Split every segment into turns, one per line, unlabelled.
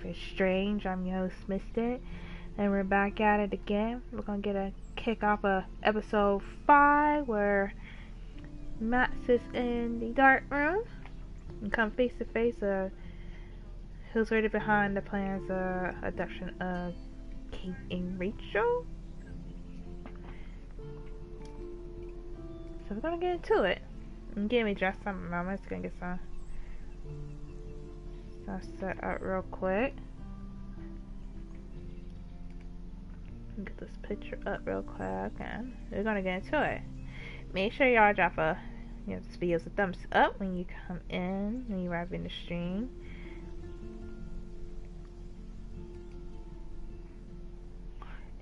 is Strange. I'm your host, Mystic, and we're back at it again. We're gonna get a kick off of episode 5 where Matt sits in the dark room and come face to face who's really behind the plans of abduction of Kate and Rachel. So we're gonna get into it. And give me just some moments. Gonna get some set up real quick. Get this picture up real quick, and we're gonna get into it. Make sure y'all drop this video's a thumbs up when you come in, when you arrive in the stream.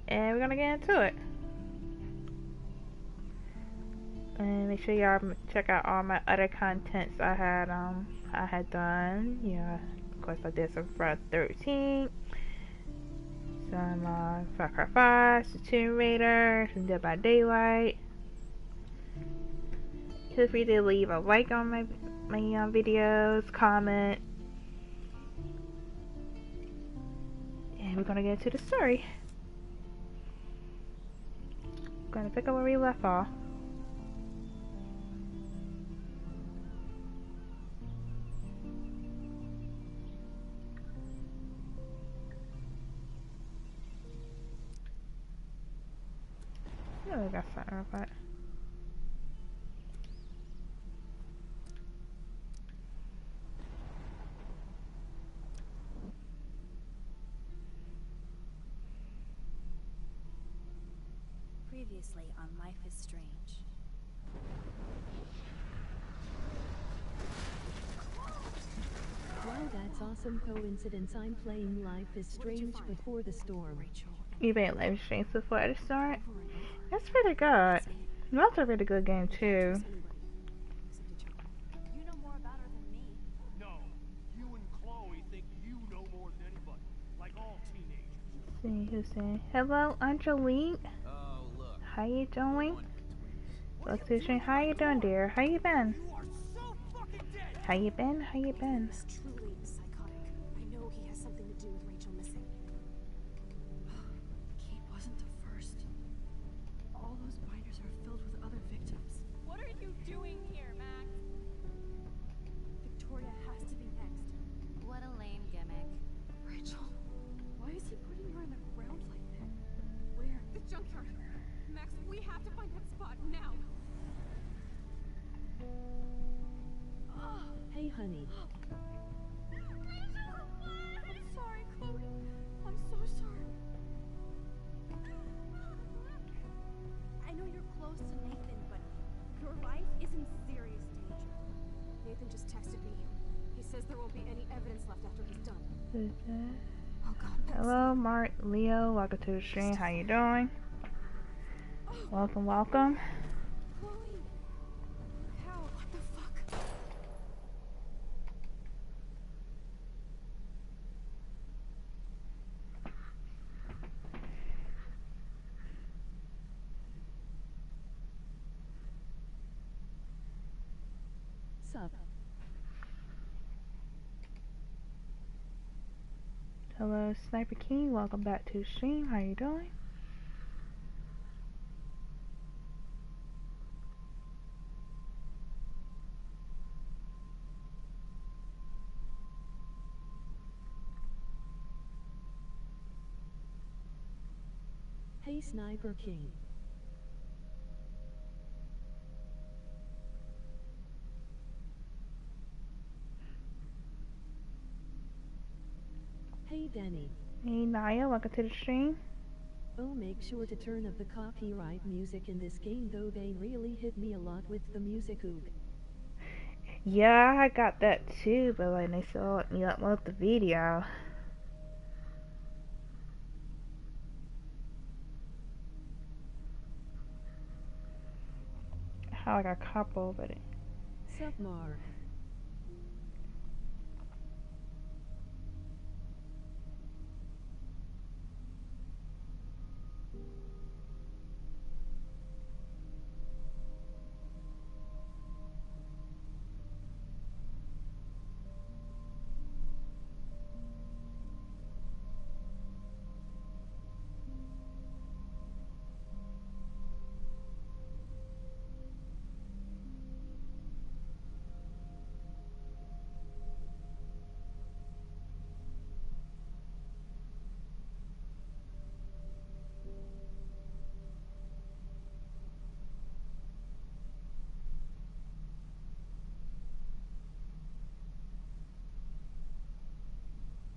And we're gonna get into it. And make sure y'all check out all my other contents I had done. Yeah, of course I did some Friday 13th, some Far Cry 5, some Tomb Raider, some Dead by Daylight. Feel free to leave a like on my videos, comment, and we're gonna get into the story. Gonna pick up where we left off. Yeah, we got something real quick.
Previously on Life is Strange.
Wow, that's awesome coincidence. I'm playing Life is Strange before the storm.
You played Life is Strange before the start? That's pretty good. That's a really good game too.
You know more about her than me.
No, you and Chloe think you know more than anybody, like all teenagers.
Let's see who's saying hello, Angelique.
Oh, look.
How you doing? Welcome to the stream. How you doing, dear? How you been?
You are so fucking dead!
How you been? How you been?
He's truly psychotic. I know he has something to do with Rachel missing. Kate wasn't the first. All those binders are filled with other victims.
What are you doing here, Max?
Victoria has to be next.
What a lame gimmick.
Rachel, why is he putting her in the ground like that? Where?
The junkyard. Max, we have to find that spot now.
Hey, honey.
I'm sorry, Chloe. I'm so sorry. I know you're close to Nathan, but your life is in serious danger. Nathan just texted me. He says there won't be any evidence left after he's done.
Who's that?
Oh God.
Hello, Mark, Leo. Welcome to the stream. How you doing? Welcome, welcome.
Chloe. How? What the fuck?
Sup?
Hello, Sniper King. Welcome back to the stream. How you doing?
Hey, Sniper King. Hey, Dani.
Hey, Naya. Welcome to the stream.
Oh, make sure to turn up the copyright music in this game, though they really hit me a lot with the music oog.
Yeah, I got that too, but like they still let me upload the video. I had like a couple, but
Sup, Mar?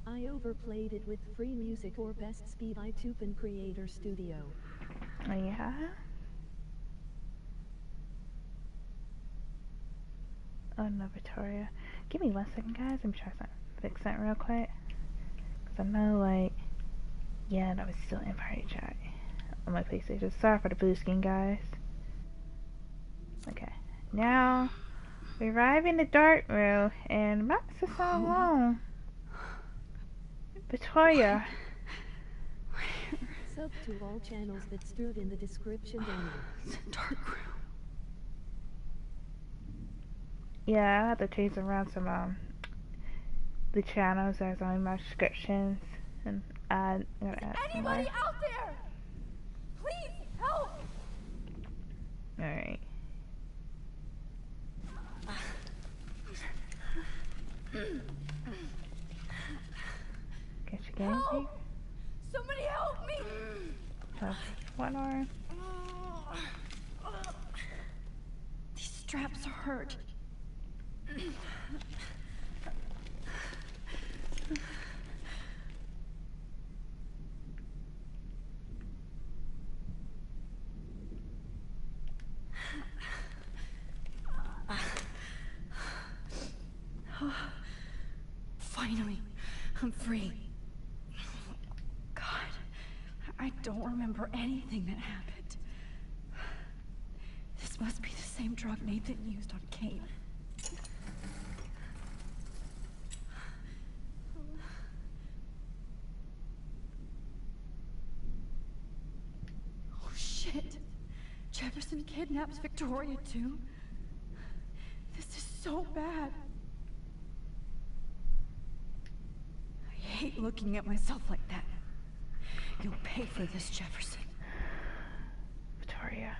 I overplayed it with free music or best speed iTunes and Creator Studio.
Oh, yeah? Oh no, Victoria. Give me 1 second, guys. Let me try something. Fix that real quick. Cause I know, like, yeah, that was still in party chat on my PlayStation. Sorry for the blue screen, guys. Okay. Now, we arrive in the dark room, and Max is all alone. Victoria.
Sub to all channels that stood in the description below.
It's a dark room.
Yeah, I have to change around some, the channels that's on my descriptions, and I'm gonna add some more.
Anybody out there? Please help!
Alright. Get you getting
Help! Somebody help me!
one arm.
These straps hurt. Finally, I'm free. God, I don't remember anything that happened. This must be the same drug Nathan used on Kane. Oh shit! Jefferson kidnaps Victoria too? This is so bad. I hate looking at myself like that. You'll pay for this, Jefferson.
Victoria.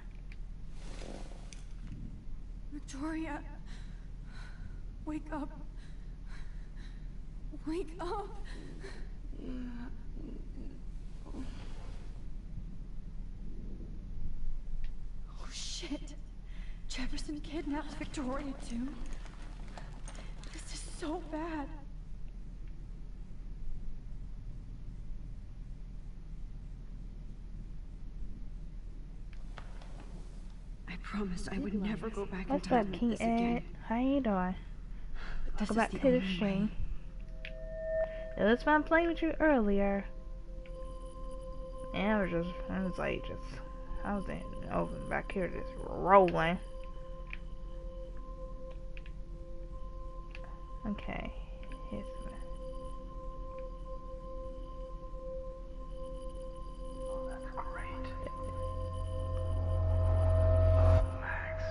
Victoria. Wake up. Wake up. Oh shit. Jefferson kidnaps Victoria too? This is so bad. I promised I would never go back in
What's
time
up,
like
King
this
Ed?
again.
How you doing?
But this
Welcome back
is
to the
only
stream.
way.
It was fun playing with you earlier. And I was over back here just rolling. Okay. Here's the...
Oh, that's great. Max.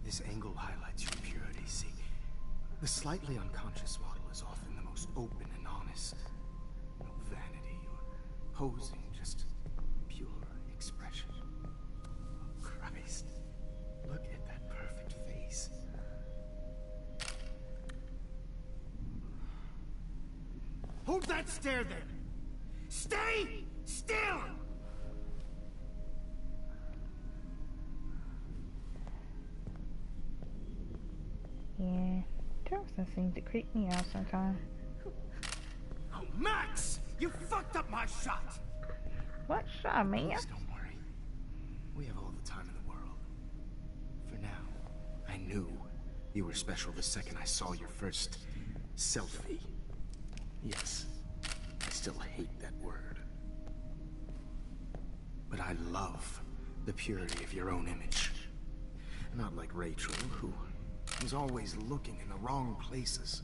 This angle highlights your purity, see? The slightly unconscious model is often the most open and honest. No vanity or posing, just pure expression. Oh, Christ. Look at that perfect face. Hold that stare then! Stay still!
Yeah. Jefferson seems to creep me out sometimes.
Oh, Max! You fucked up my shot!
What shot, man?
Please don't worry. We have all the time in the world. For now, I knew you were special the second I saw your first selfie. Yes, I still hate that word. But I love the purity of your own image. Not like Rachel, who was always looking in the wrong places.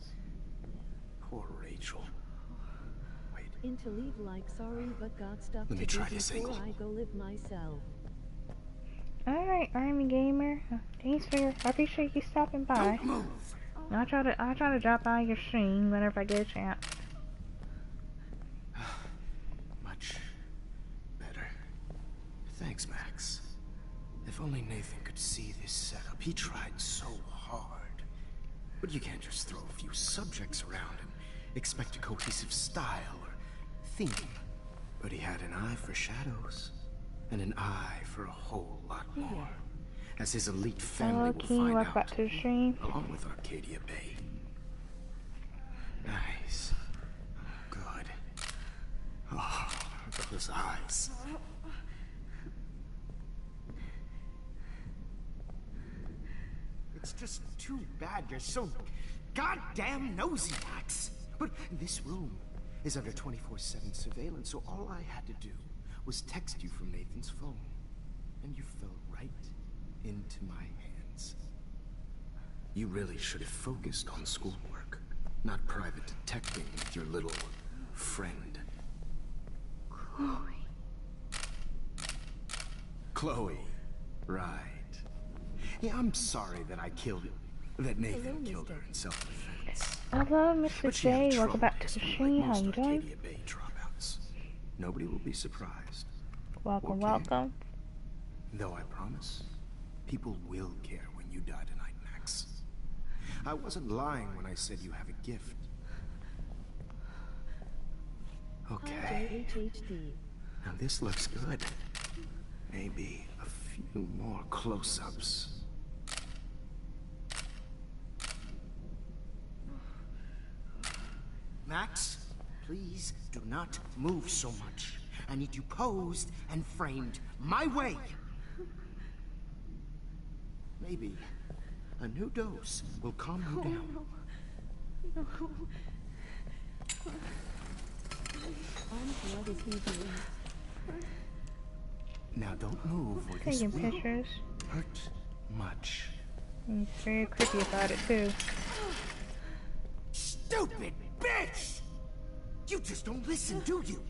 Poor Rachel. Wait.
Into leave like sorry but got stuff
Let
to
me
do
try this
before
angle.
I go live myself.
Alright, Army Gamer. Thanks for your... I appreciate you stopping by.
Don't move!
I'll try to drop by your stream whenever I get a chance.
Much better. Thanks, Max. If only Nathan could see this setup. He tried so hard. But you can't just throw a few subjects around and expect a cohesive style or theme. But he had an eye for shadows, and an eye for a whole lot more. as his elite family will
can you
find
walk
out,
back to the stream?
along with Arcadia Bay. Nice. Good. Oh, those eyes. It's just too bad you're so goddamn nosy, Max. But this room is under 24/7 surveillance, so all I had to do was text you from Nathan's phone. And you fell right into my hands. You really should have focused on schoolwork, not private detecting with your little friend. Chloe. Right. Yeah, I'm sorry that Nathan killed her in self-defense.
Hello, Mr.
But she had
J. Welcome
trouble
back to the
like
stream. How
most
you doing?
Arcadia Bay dropouts. Nobody will be surprised.
Welcome,
Okay.
welcome.
Though I promise, people will care when you die tonight, Max. I wasn't lying when I said you have a gift. Okay.
JHHD.
Now this looks good. Maybe a few more close-ups. Max, please do not move so much. I need you posed and framed my way. Maybe a new dose will calm you down.
What is he doing?
Now don't move or this
Taking
will
pictures.
hurt much.
He's very creepy about it too.
Stupid bitch! You just don't listen, do you?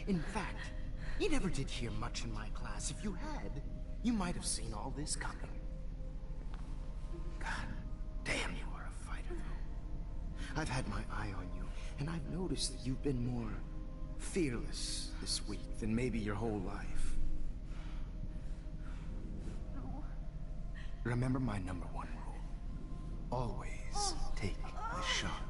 In fact, you never did hear much in my class. If you had, you might have seen all this coming. God damn, you are a fighter, though. I've had my eye on you, and I've noticed that you've been more fearless this week than maybe your whole life. Remember my #1 rule. Always take the shot.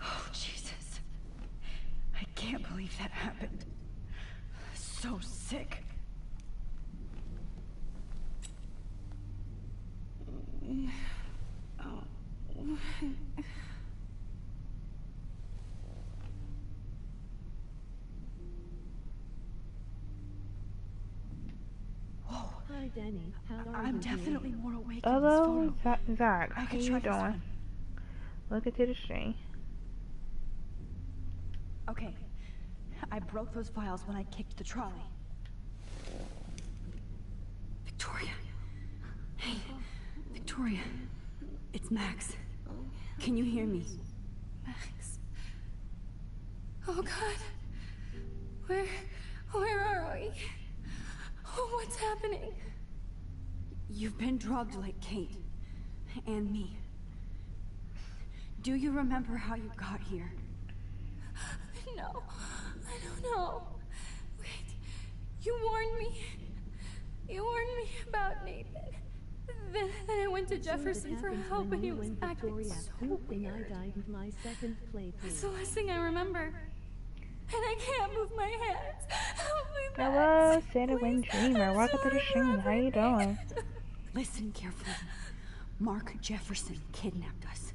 Oh, Jesus. I can't believe that happened. So sick.
Hi, Dani. How are
I'm
you
definitely
doing?
more awake in this
Hello,
photo.
Zach.
I
How
could
you
try this
doing?
one.
Look into the stream.
Okay. I broke those files when I kicked the trolley. Victoria. Hey, Victoria. It's Max. Can you hear me?
Max. Oh God. Where are we? Oh, what's happening?
You've been drugged like Kate. And me. Do you remember how you got here?
No, I don't know. Wait, you warned me. You warned me about Nathan. Then I went to Jefferson for help and he was acting
Victoria
so
pooped and I
weird.
died in my second
That's the
playthrough.
last thing I remember. And I can't move my hands. Help me, Max.
Hello, Santa
Please.
Wing Dreamer.
I'm
Welcome to the
sorry
stream.
for
How you
everything.
doing?
Listen carefully. Mark Jefferson kidnapped us.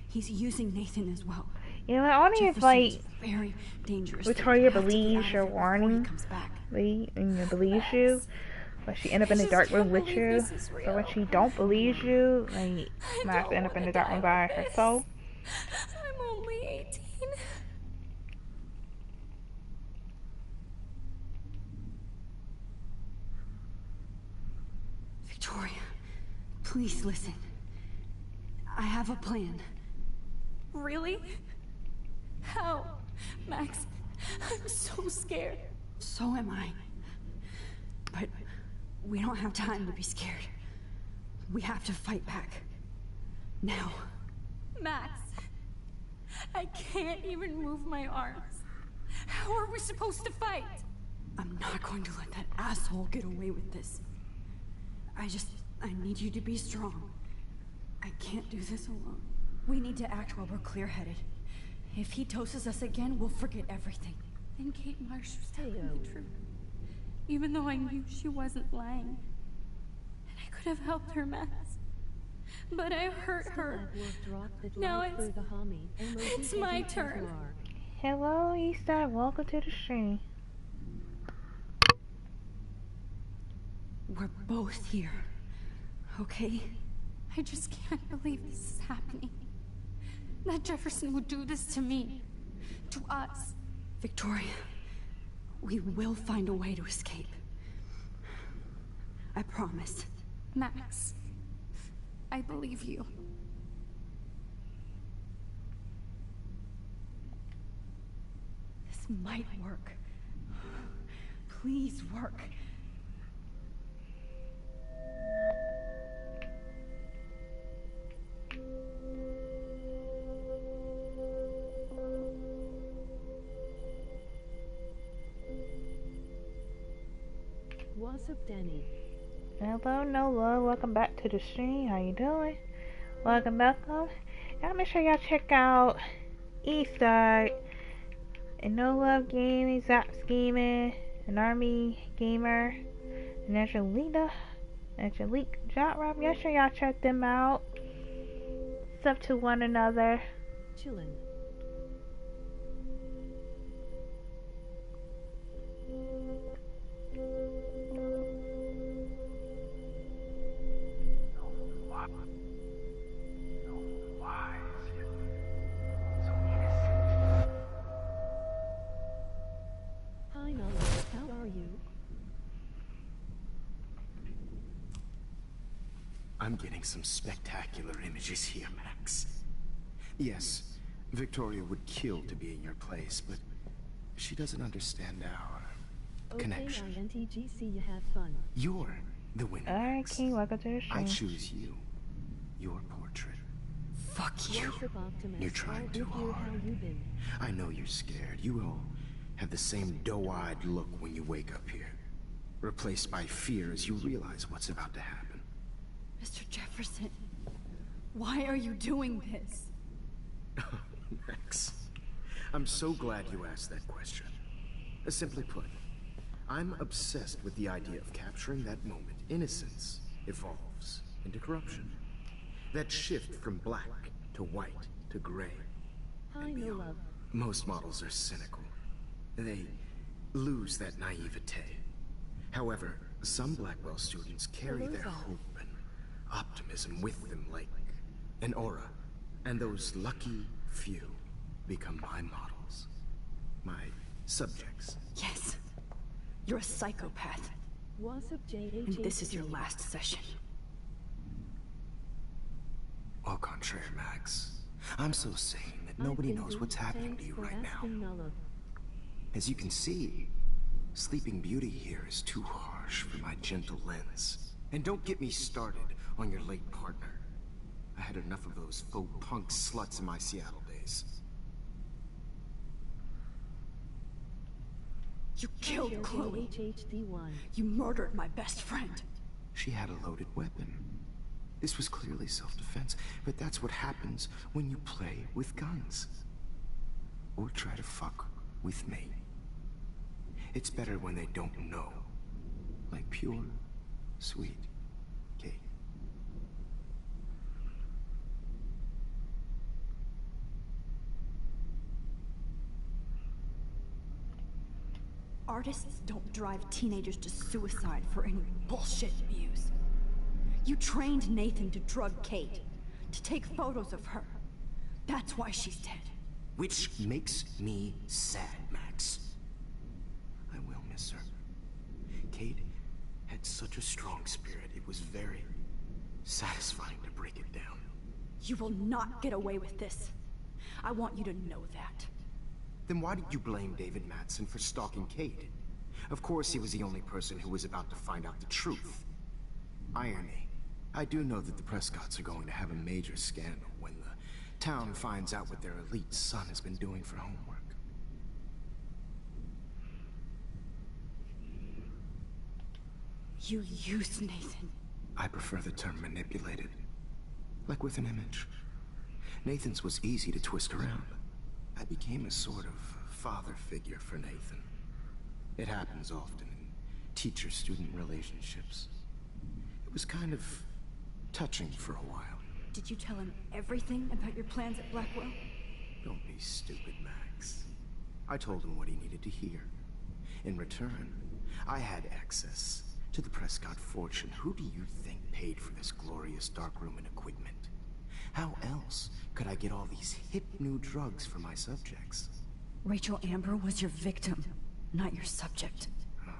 He's using Nathan as well.
You know, I wonder if
Jefferson
like
is very dangerous.
Victoria
We have to get
believes
out of
your
here before he
warning.
comes back.
Believes you, but she end up in the
I
dark
just
room
can't
with
believe
you.
this is
So when
real.
she don't believe you, like
I
Max
don't
end up in
wanna
the dark
die
room by
like this.
herself.
I'm only 18.
Victoria, please listen. I have a plan.
Really? How? Max, I'm so scared.
So am I. But we don't have time to be scared. We have to fight back. Now.
Max, I can't even move my arms. How are we supposed to fight?
I'm not going to let that asshole get away with this. I need you to be strong. I can't do this alone. We need to act while we're clear-headed. If he doses us again, we'll forget everything.
Then Kate Marsh was telling the truth. Even though I knew she wasn't lying. And I could have helped her, Max. But I hurt her. Now it's my turn.
Hello, Eastside. Welcome to the stream.
We're both here. Okay?
I just can't believe this is happening. That Jefferson would do this to me. To us.
Victoria, we will find a way to escape. I promise.
Max, I believe you.
This might work. Please work.
What's up, Dani?
Hello, NoLove. Welcome back to the stream. How you doing? Welcome. Y'all make sure y'all check out Eastside and NoLove Gaming, Zap Scheming, an Army Gamer, and Angelique Jot Rob. Y'all sure y'all check them out. Sub to one another.
Chillin'. Hi, NoLove. How are you?
I'm getting some spectacular images here, Max. Yes, Victoria would kill to be in your place, but she doesn't understand our connection.
Okay, INTGC, you have fun.
You're the winner,
Alright,
Max.
King, welcome to the
I
stream.
choose you. Your portrait.
Fuck you.
What's up, Optimus?
You're trying
All
too
good here. How
hard.
you been?
I know you're scared. You all have the same doe-eyed look when you wake up here. Replaced by fear as you realize what's about to happen.
Mr. Jefferson, why are you doing this?
Max, I'm so glad you asked that question. Simply put, I'm obsessed with the idea of capturing that moment innocence evolves into corruption. That shift from black to white to gray.
Hi,
and beyond.
NoLove.
Most models are cynical. They lose that naivete. However, some Blackwell students carry
Hello,
their
Zach.
hope and optimism with them like an aura. And those lucky few become my models. My subjects.
Yes. You're a psychopath.
What's up, JHHC?
And this is your last session.
Au contraire, Max. I'm so sane that nobody knows what's happening to you right now.
NoLove.
As you can see, Sleeping Beauty here is too harsh for my gentle lens. And don't get me started on your late partner. I had enough of those faux punk sluts in my Seattle days.
You killed Chloe.
JHHD1.
You murdered my best friend.
She had a loaded weapon. This was clearly self-defense, but that's what happens when you play with guns. Or try to fuck with me. It's better when they don't know. Like pure, sweet Kate.
Artists don't drive teenagers to suicide for any bullshit views. You trained Nathan to drug Kate, to take photos of her. That's why she's dead.
Which makes me sad, Max. I will miss her. Kate had such a strong spirit, it was very satisfying to break it down.
You will not get away with this. I want you to know that.
Then why did you blame David Madsen for stalking Kate? Of course he was the only person who was about to find out the truth. Irony. I do know that the Prescotts are going to have a major scandal when the Town finds out what their elite son has been doing for homework.
You used Nathan.
I prefer the term manipulated. Like with an image. Nathan's was easy to twist around. I became a sort of father figure for Nathan. It happens often in teacher-student relationships. It was kind of touching for a while.
Did you tell him everything about your plans at Blackwell?
Don't be stupid, Max. I told him what he needed to hear. In return, I had access to the Prescott fortune. Who do you think paid for this glorious darkroom and equipment? How else could I get all these hip new drugs for my subjects?
Rachel Amber was your victim, not your subject.
Oh.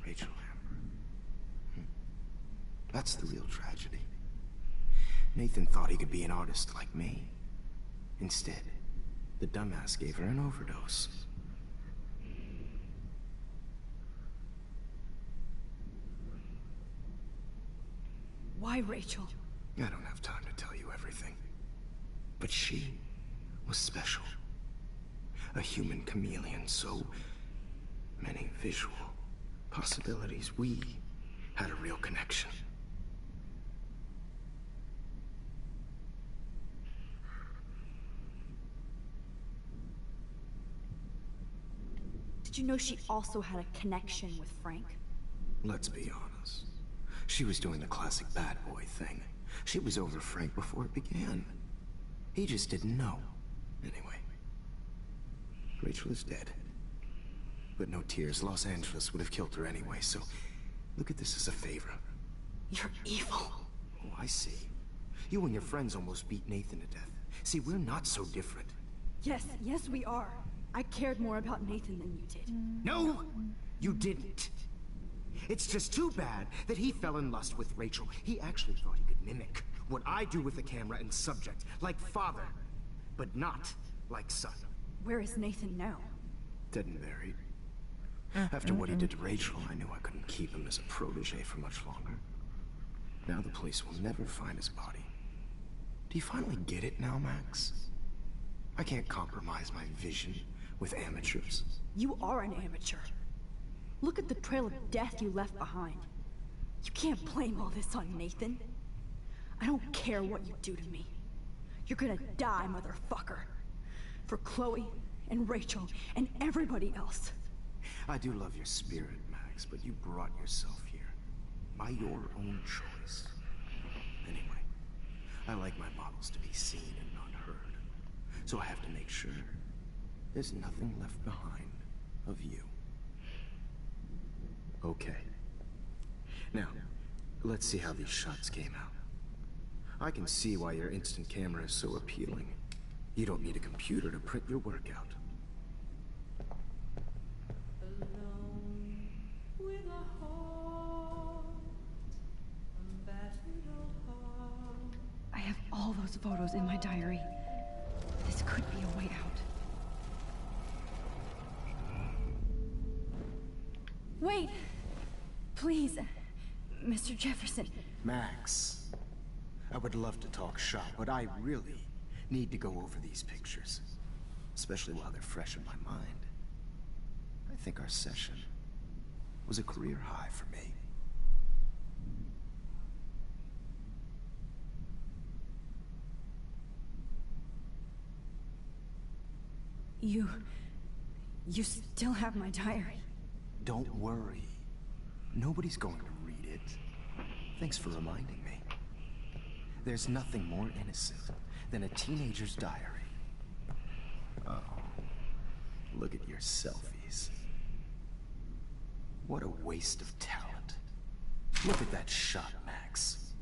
Rachel Amber. That's the real tragedy. Nathan thought he could be an artist like me. Instead, the dumbass gave her an overdose.
Why, Rachel?
I don't have time to tell you everything. But she was special. A human chameleon, so many visual possibilities. We had a real connection.
Did you know she also had a connection with Frank?
Let's be honest. She was doing the classic bad boy thing. She was over Frank before it began. He just didn't know. Anyway, Rachel is dead. But no tears. Los Angeles would have killed her anyway, so look at this as a favor.
You're evil.
Oh, I see. You and your friends almost beat Nathan to death. See, we're not so different.
Yes, we are. I cared more about Nathan than you did.
No, you didn't. It's just too bad that he fell in lust with Rachel. He actually thought he could mimic what I do with the camera and subject, like father, but not like son.
Where is Nathan now?
Dead and buried. After what he did to Rachel, I knew I couldn't keep him as a protege for much longer. Now the police will never find his body. Do you finally get it now, Max? I can't compromise my vision with amateurs.
You are an amateur. Look at the trail of death you left behind. You can't blame all this on Nathan. I don't care what you do to me. You're gonna die, motherfucker. For Chloe and Rachel and everybody else.
I do love your spirit, Max, but you brought yourself here. By your own choice. Anyway, I like my models to be seen and not heard. So I have to make sure there's nothing left behind of you. Okay. Now, let's see how these shots came out. I can see why your instant camera is so appealing. You don't need a computer to print your work out.
I have all those photos in my diary. This could be a way out. Wait! Please, Mr. Jefferson.
Max, I would love to talk shop, but I really need to go over these pictures. Especially while they're fresh in my mind. I think our session was a career high for me.
You still have my diary.
Don't worry. Nobody's going to read it. Thanks for reminding me. There's nothing more innocent than a teenager's diary. Oh, look at your selfies. What a waste of talent. Look at that shot, Max.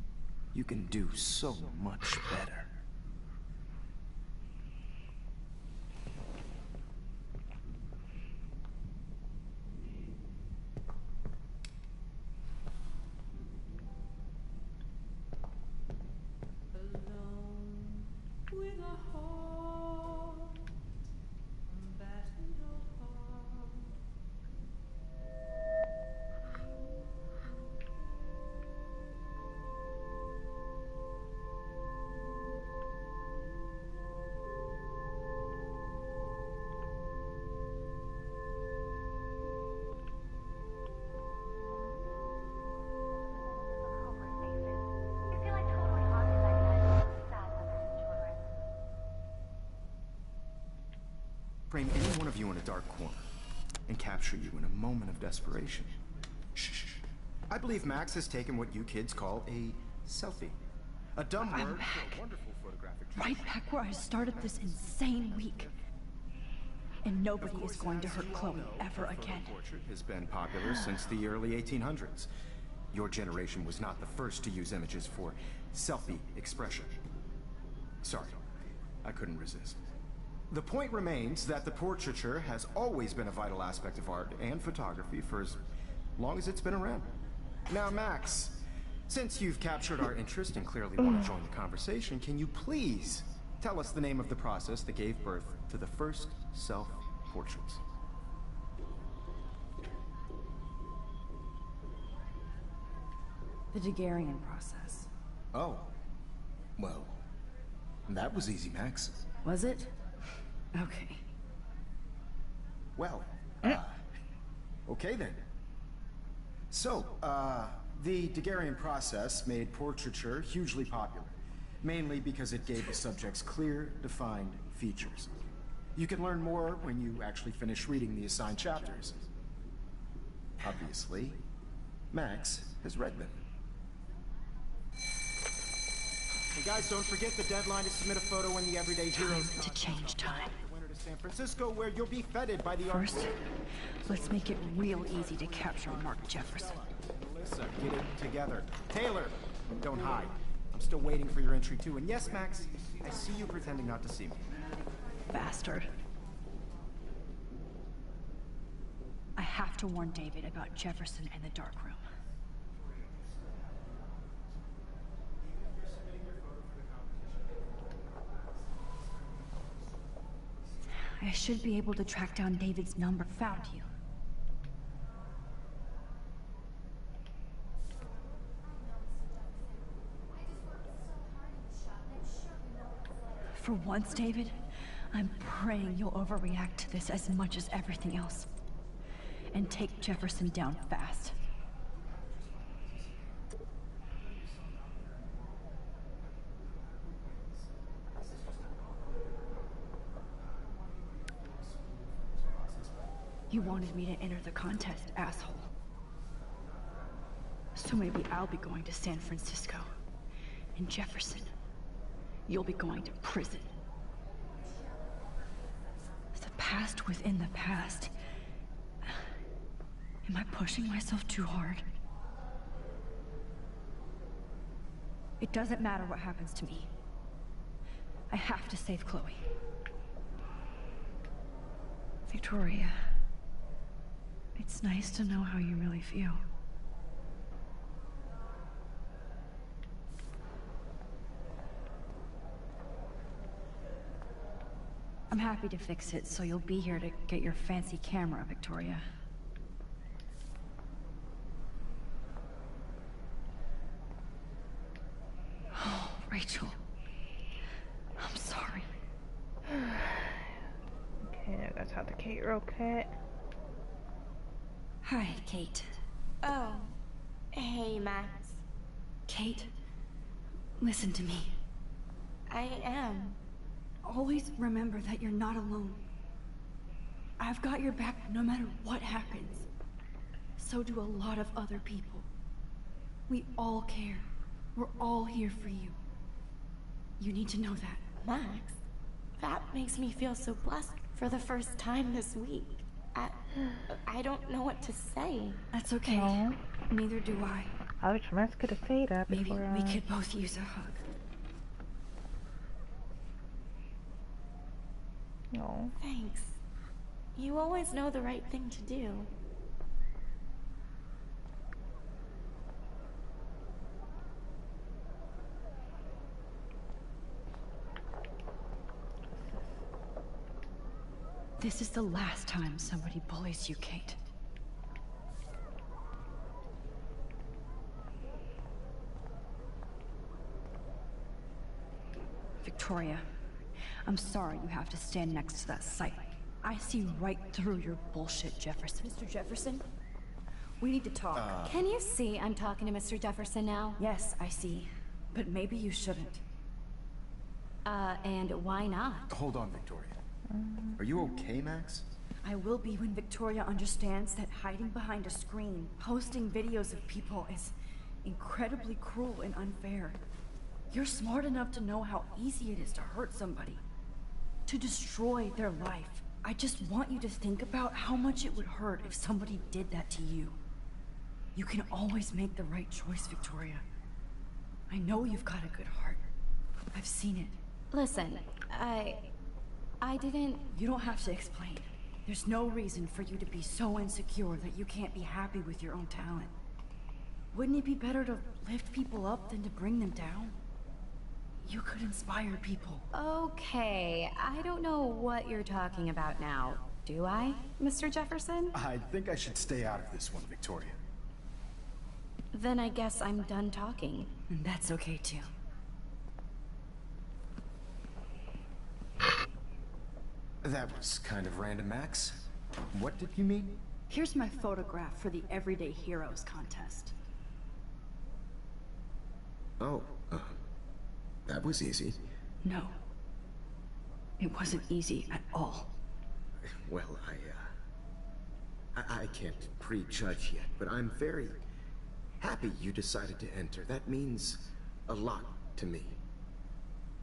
You can do so much better. frame any one of you in a dark corner and capture you in a moment of desperation. Shh. I believe Max has taken what you kids call a selfie. A dumb word for a wonderful photographic
Right back where I started this insane week. And nobody is going to hurt Chloe ever again.
Portrait has been popular since the early 1800s. Your generation was not the first to use images for selfie expression. Sorry, I couldn't resist. The point remains that the portraiture has always been a vital aspect of art and photography for as long as it's been around. Now, Max, since you've captured our interest and clearly want to join the conversation, can you please tell us the name of the process that gave birth to the first self-portraits?
The Daguerrean process.
Oh. Well, that was easy, Max.
Was it? Okay.
Well, okay then. So, the Daguerrean process made portraiture hugely popular, mainly because it gave the subjects clear, defined features. You can learn more when you actually finish reading the assigned chapters. Obviously, Max has read them. Hey guys, don't forget the deadline to submit a photo when the Everyday Heroes
To change time.
winter to San Francisco, where you'll be feted by the
First, let's make it real easy to capture Mark Jefferson.
Melissa, get it together. Taylor, don't hide. I'm still waiting for your entry too. And yes, Max, I see you pretending not to see me.
Bastard. I have to warn David about Jefferson and the dark room. I should be able to track down David's number. Found you. For once, David, I'm praying you'll overreact to this as much as everything else. And take Jefferson down fast. You wanted me to enter the contest, asshole. So maybe I'll be going to San Francisco. And Jefferson, you'll be going to prison. The past within the past. Am I pushing myself too hard? It doesn't matter what happens to me. I have to save Chloe. Victoria, it's nice to know how you really feel. I'm happy to fix it, so you'll be here to get your fancy camera, Victoria. Oh, Rachel. I'm sorry.
Okay, I gotta talk to Kate real quick.
Hi, Kate.
Oh. Hey, Max.
Kate, listen to me.
I am.
Always remember that you're not alone. I've got your back no matter what happens. So do a lot of other people. We all care. We're all here for you. You need to know that.
Max, that makes me feel so blessed for the first time this week. I don't know what to say.
That's okay.
No.
Neither do I.
I wish Max could have said that
Maybe
before.
we could both use a hug.
No.
Thanks. You always know the right thing to do.
This is the last time somebody bullies you, Kate. Victoria, I'm sorry you have to stand next to that site. I see right through your bullshit, Jefferson.
Mr. Jefferson?
We need to talk.
Can you see I'm talking to Mr. Jefferson now?
Yes, I see. But maybe you shouldn't.
And why not?
Hold on, Victoria.
Are you okay, Max?
I will be when Victoria understands that hiding behind a screen, posting videos of people is incredibly cruel and unfair. You're smart enough to know how easy it is to hurt somebody, to destroy their life. I just want you to think about how much it would hurt if somebody did that to you. You can always make the right choice, Victoria. I know you've got a good heart. I've seen it.
Listen, I didn't...
You don't have to explain. There's no reason for you to be so insecure that you can't be happy with your own talent. Wouldn't it be better to lift people up than to bring them down? You could inspire people.
Okay, I don't know what you're talking about now. Do I, Mr. Jefferson?
I think I should stay out of this one, Victoria.
Then I guess I'm done talking.
And that's okay too.
That was kind of random, Max. What did you mean?
Here's my photograph for the Everyday Heroes contest.
Oh, that was easy.
No. It wasn't easy at all.
Well, I can't prejudge yet, but I'm very happy you decided to enter. That means a lot to me.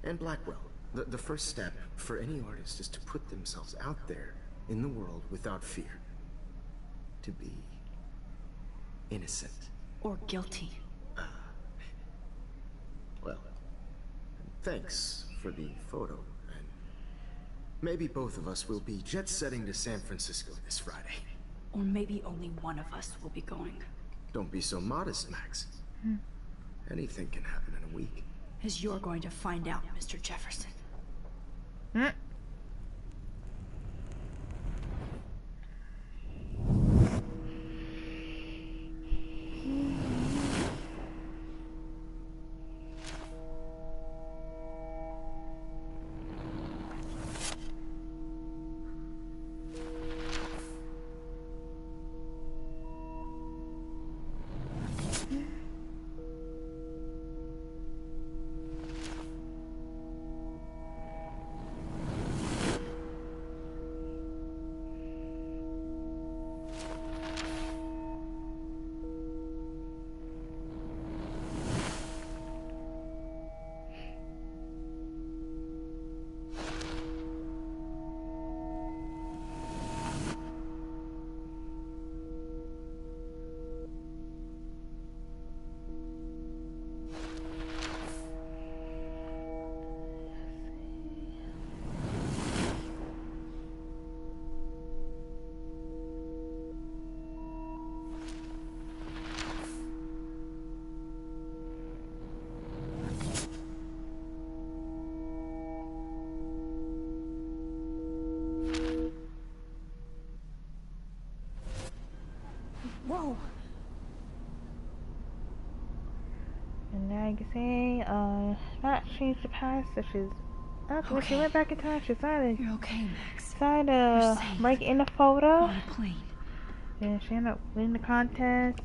And Blackwell. The first step for any artist is to put themselves out there in the world without fear. To be innocent.
Or guilty.
Well, thanks for the photo. And maybe both of us will be jet-setting to San Francisco this Friday.
Or maybe only one of us will be going.
Don't be so modest, Max. Anything can happen in a week.
As you're going to find out, Mr. Jefferson. Whoa.
And now you can see, not change the past, so she's up. When she went back in time, she decided.
You're okay, Max.
Decided to break in the photo.
On a plane.
And she ended up winning the contest.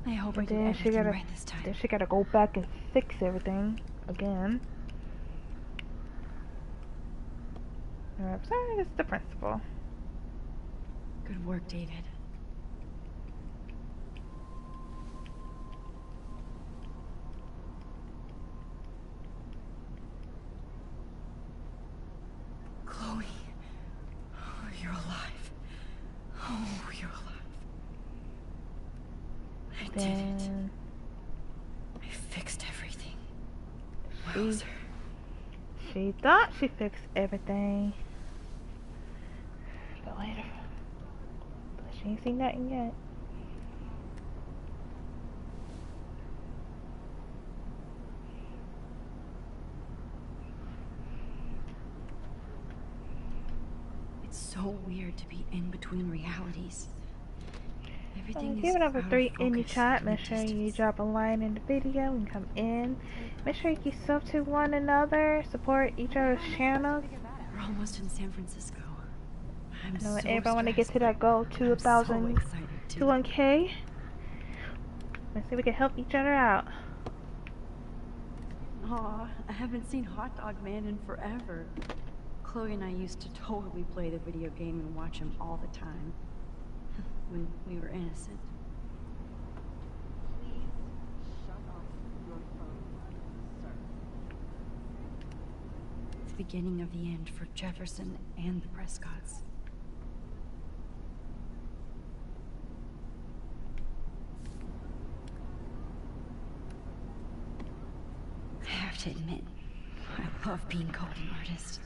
I hope I
And
did
then
everything right this time.
Then she gotta go back and fix everything again. So it's the principal.
Good work, David. Chloe. Oh, you're alive. Oh, you're alive. I did it. I fixed everything. Wowzer.
She thought she fixed everything. But later. She ain't seen nothing yet.
It's so weird to be in between realities. Everything
Give it up a 3 in your
focus
chat.
and
Make sure you
distance.
drop a line in the video and come in. Make sure you keep sub to one another. Support each other's channels.
We're almost in San Francisco. I'm so
Everybody want to get
stressed,
to that goal to
but I'm so
1,000
excited
to
too.
1K. Let's see if we can help each other out.
Aw, I haven't seen Hot Dog Man in forever. Chloe and I used to totally play the video game and watch him all the time. When we were innocent.
Please shut off your phone, sir.
It's the beginning of the end for Jefferson and the Prescotts. I have to admit, I love being called an artist.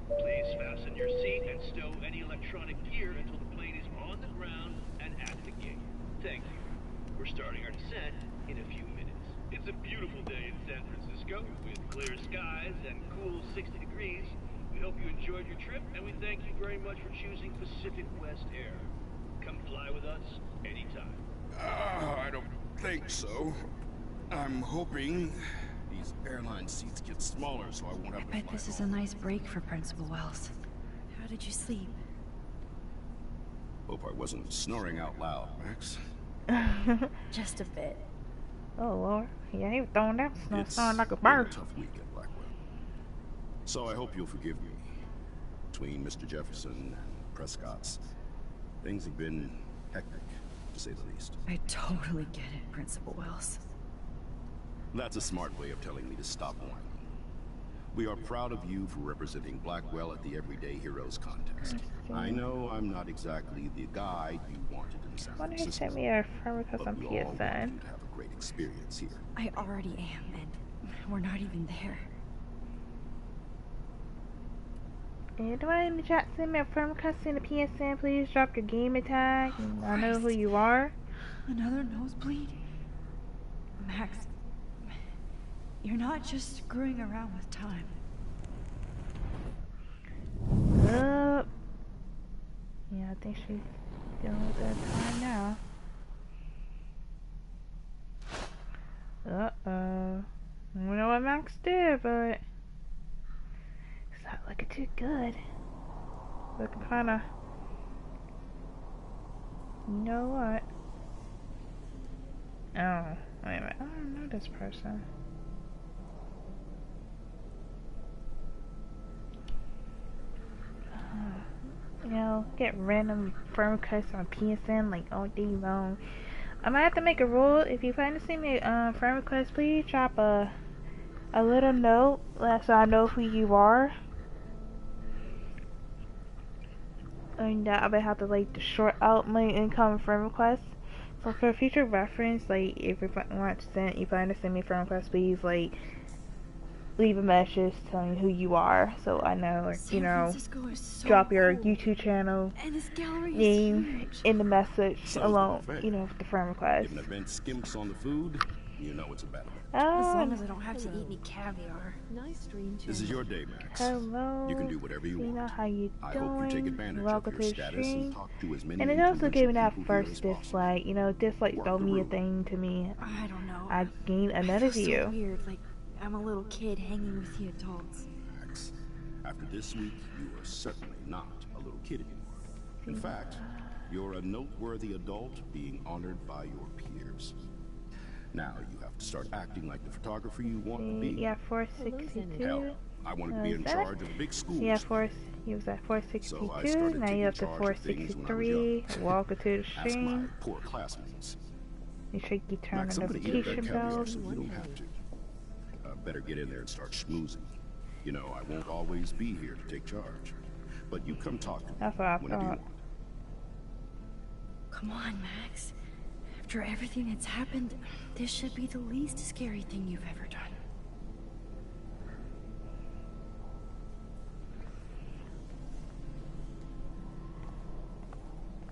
Please fasten your seat and stow any electronic gear until the plane is on the ground and at the gate. Thank you. We're starting our descent in a few minutes. It's a beautiful day in San Francisco with clear skies and cool 60 degrees. We hope you enjoyed your trip and we thank you very much for choosing Pacific West Air. Come fly with us anytime.
I don't think so. I'm hoping these airline seats get smaller so I won't have to
I bet this is a nice break for Principal Wells. How did you sleep?
Hope I wasn't snoring out loud, Max.
Just a bit.
Oh Lord, yeah, he was throwing that snow
It's
sound like a
been
bird.
tough week at Blackwell. So I hope you'll forgive me. Between Mr. Jefferson and Prescott's, things have been hectic, to say the least.
I totally get it, Principal Wells.
That's a smart way of telling me to stop whining. We are proud of you for representing Blackwell at the Everyday Heroes contest. I know I'm not exactly the guy you wanted in San
Why don't you
Francisco,
send me a friend request
but
on
we all want you
PSN?
to have a great experience here.
I already am, and we're not even there.
Anyone in the chat send me a friend request in the PSN? Please drop your gamer tag. And I know who you are.
Another nosebleed? Max, you're not just screwing around with time.
Yeah, I think she's dealing with that time now. Uh-oh. I don't know what Max did, but it's not looking too good. Looking kinda... You know what? Oh, wait a minute. I don't know this person. You know, get random friend requests on PSN like all day long. I might have to make a rule. If you find to send me a friend request, please drop a little note so I know who you are. And I might have to like to short out my incoming friend requests. So for future reference, like if you want to send me a friend request, please like leave a message telling who you are, so I know, or you know,
So
drop your
cool.
YouTube channel
And this gallery
name
is huge.
in the message
So
alone,
buffet.
you know, with the friend request.
If an event skimps on the food, you know it's a bad event.
As long
Oh,
as I don't have to eat any caviar.
Nice stream channel.
This is your day, Max.
hello.
You can do whatever you
Tina,
want.
how you
I hope you take
doing?
advantage
Welcome
of
to
your
the
status
stream.
and talk to as many
And it also gave me that
influential
first
people here as
dislike. You know, dislike
Work
don't
the
mean a
room.
thing to me.
I don't know.
I gained another
I feel
view.
so weird, like I'm a little kid hanging with the adults.
Max, after this week, you are certainly not a little kid anymore. In fact, you're a noteworthy adult being honored by your peers. Now you have to start acting like the photographer you want to be.
Yeah, 462.
Hell, I wanted to be in
that?
charge of a big school.
Yeah, he was at
So I
462.
started
Now
taking
you're up to
charge of things when I was
463.
young.
Welcome to the
Ask my
stream.
poor classmates.
Make sure you turn
Max,
the
I'm gonna eat that
notification
caviar
bell.
so you don't have to. Better get in there and start schmoozing. You know, I won't always be here to take charge. But you come talk to me
That's what I
whenever you
thought.
want.
Come on, Max. After everything that's happened, this should be the least scary thing you've ever done.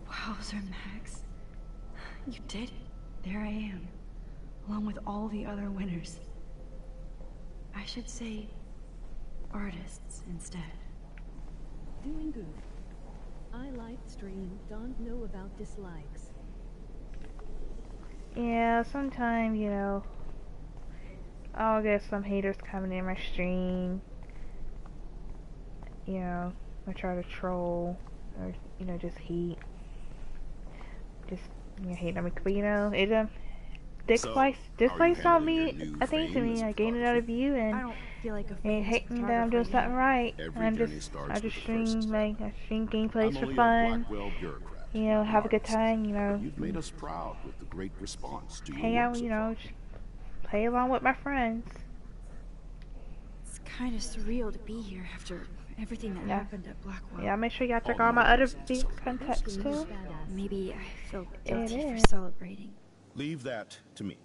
Wowzer, Max. You did it. There I am, along with all the other winners. I should say artists instead.
Doing good. I like stream, don't know about dislikes.
Yeah, sometimes, you know, I'll get some haters coming in my stream. You know, I try to troll or, you know, just hate. Just I hate them, but you know, it this
So,
place
how are you
saw
handling
me
your new
a thing to
fame
me.
as a
I gained another view,
I
and
don't feel like a
and
famous
hating that I'm doing
photographer
something
yet.
right.
Every
I'm
journey
just
starts
I just
with the first
stream
step.
like I stream gameplays
I'm
for
only a
fun.
Blackwell bureaucrat,
You know,
not an
have a good
artist.
time. You know,
But you've made us proud with the great response to your
hang
work
out.
so
You know,
far.
just play along with my friends.
It's kind of surreal to be here after everything that
Yeah.
happened at Blackwell.
Yeah, make sure y'all check
All
all my
the
other
reasons to
video
celebrate.
contacts
Scream
too.
is badass.
Maybe I feel
It
guilty for
is.
celebrating.
Leave that to me.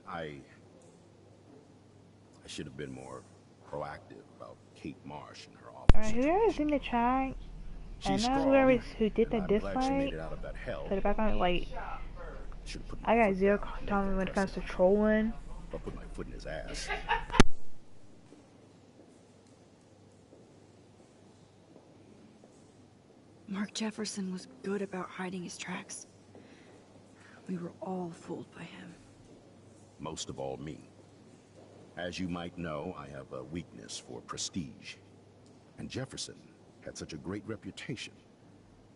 I should have been more proactive about Kate Marsh and her awful
Alright, whoever's
situation.
in the chat,
She's
I know
strong,
who did the
and I'm glad she made
dislike.
it out of that hell.
Put it back on. Like,
Should have put
I
my
got
foot
zero
down and made
tolerance
that
when it comes to
press.
trolling.
If I put my foot in his ass.
Mark Jefferson was good about hiding his tracks. We were all fooled by him.
Most of all, me. As you might know, I have a weakness for prestige. And Jefferson had such a great reputation.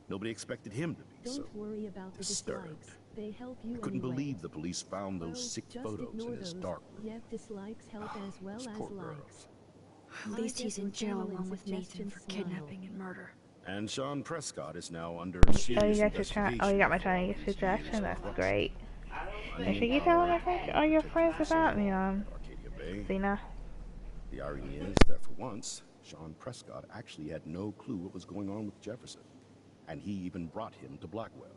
Nobody expected him to be so
Don't worry about the
disturbed.
dislikes. They help you
I couldn't
anyway.
believe the police found those
Well,
sick
just
photos
ignore
in his
those.
dark room.
Yep, dislikes help as well
Those
as
poor
likes.
girls.
At
I
least
get
he's in
your
jail
channel and
along with Nathan for
suggestions, smile.
kidnapping and murder.
And Sean Prescott is now under
Oh,
serious
you got your channel.
investigation.
Oh, you got my
for
channel.
all
You got
his
your
years
Jackson.
of
That's
corruption.
great.
Money,
Make sure you
power,
tell all your friends about me.
Arcadia Bay.
Cena.
The irony is that for once, Sean Prescott actually had no clue what was going on with Jefferson. And he even brought him to Blackwell.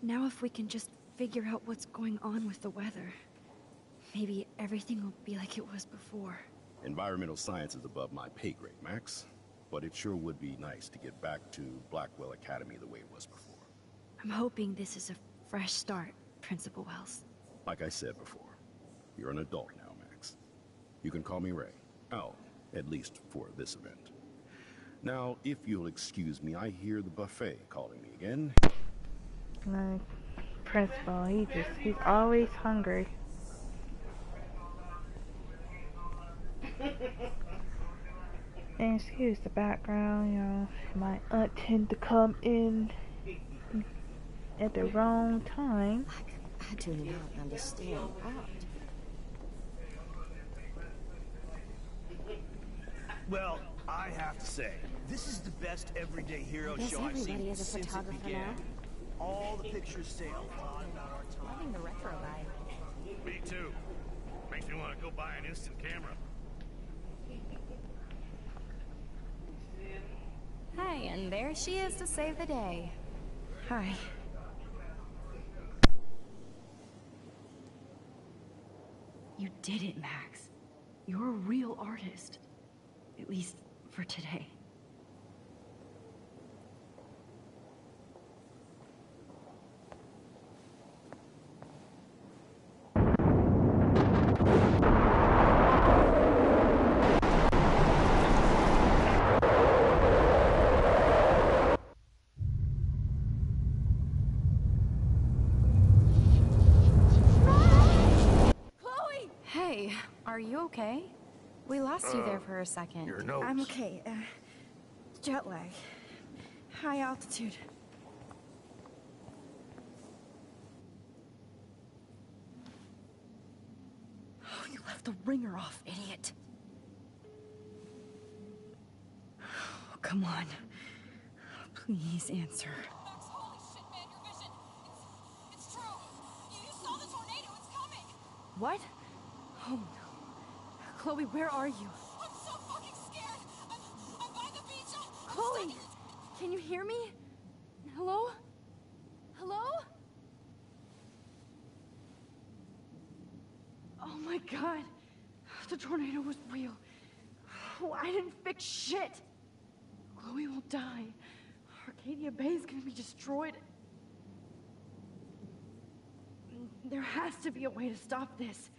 Now if we can just figure out what's going on with the weather, maybe everything will be like it was before.
Environmental science is above my pay grade, Max. But it sure would be nice to get back to Blackwell Academy the way it was before.
I'm hoping this is a fresh start, Principal Wells.
Like I said before, you're an adult now, Max. You can call me Ray. Oh, at least for this event. Now, if you'll excuse me, I hear the buffet calling me again.
Principal, he's always hungry. And excuse the background, you know, my aunt tend to come in at the wrong time.
I do not understand art.
Well, I have to say, this is the best everyday hero
Guess
show I've
everybody
seen
is a
since it
photographer
began.
now.
All the pictures say a lot about our time.
Loving the retro vibe.
Me too. Makes me want to go buy an instant camera.
Hi, and there she is to save the day.
Hi. You did it, Max. You're a real artist. At least for today.
Chloe! Hey, are you okay? We lost you there for a second.
Your nose.
I'm okay. Jet lag. High altitude. Oh, you left the ringer off, idiot. Oh, come on. Please answer.
Max, holy shit, man, your vision. It's true. You saw the tornado. It's coming.
What? Oh no. Chloe, where are you?
I'm so fucking scared. I'm by the beach. I'm
Chloe! Can you hear me? Hello? Hello? Oh my god. The tornado was real. Oh, I didn't fix shit. Chloe will die. Arcadia Bay is gonna be destroyed. There has to be a way to stop this.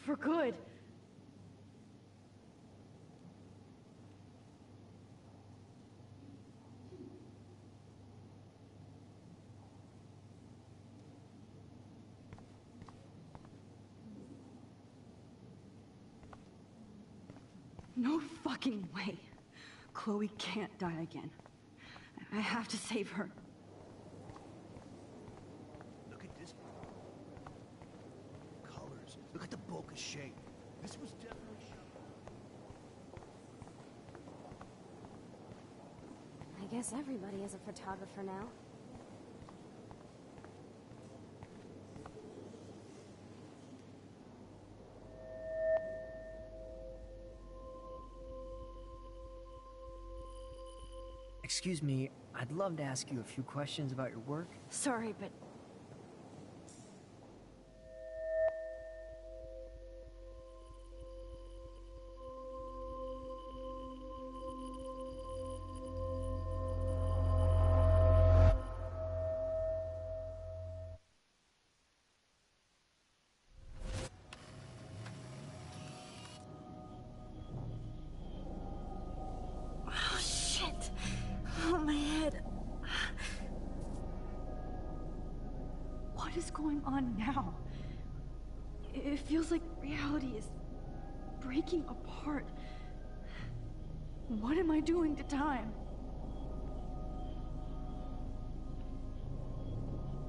For good. no fucking way. Chloe can't die again. I have to save her.
Look at this. Colors. Look at the bokeh shape. This was definitely shot.
I guess everybody is a photographer now.
Excuse me, I'd love to ask you a few questions about your work.
Sorry, but... Oh, shit. Oh, my head. What is going on now? It feels like reality is breaking apart. What am I doing to time?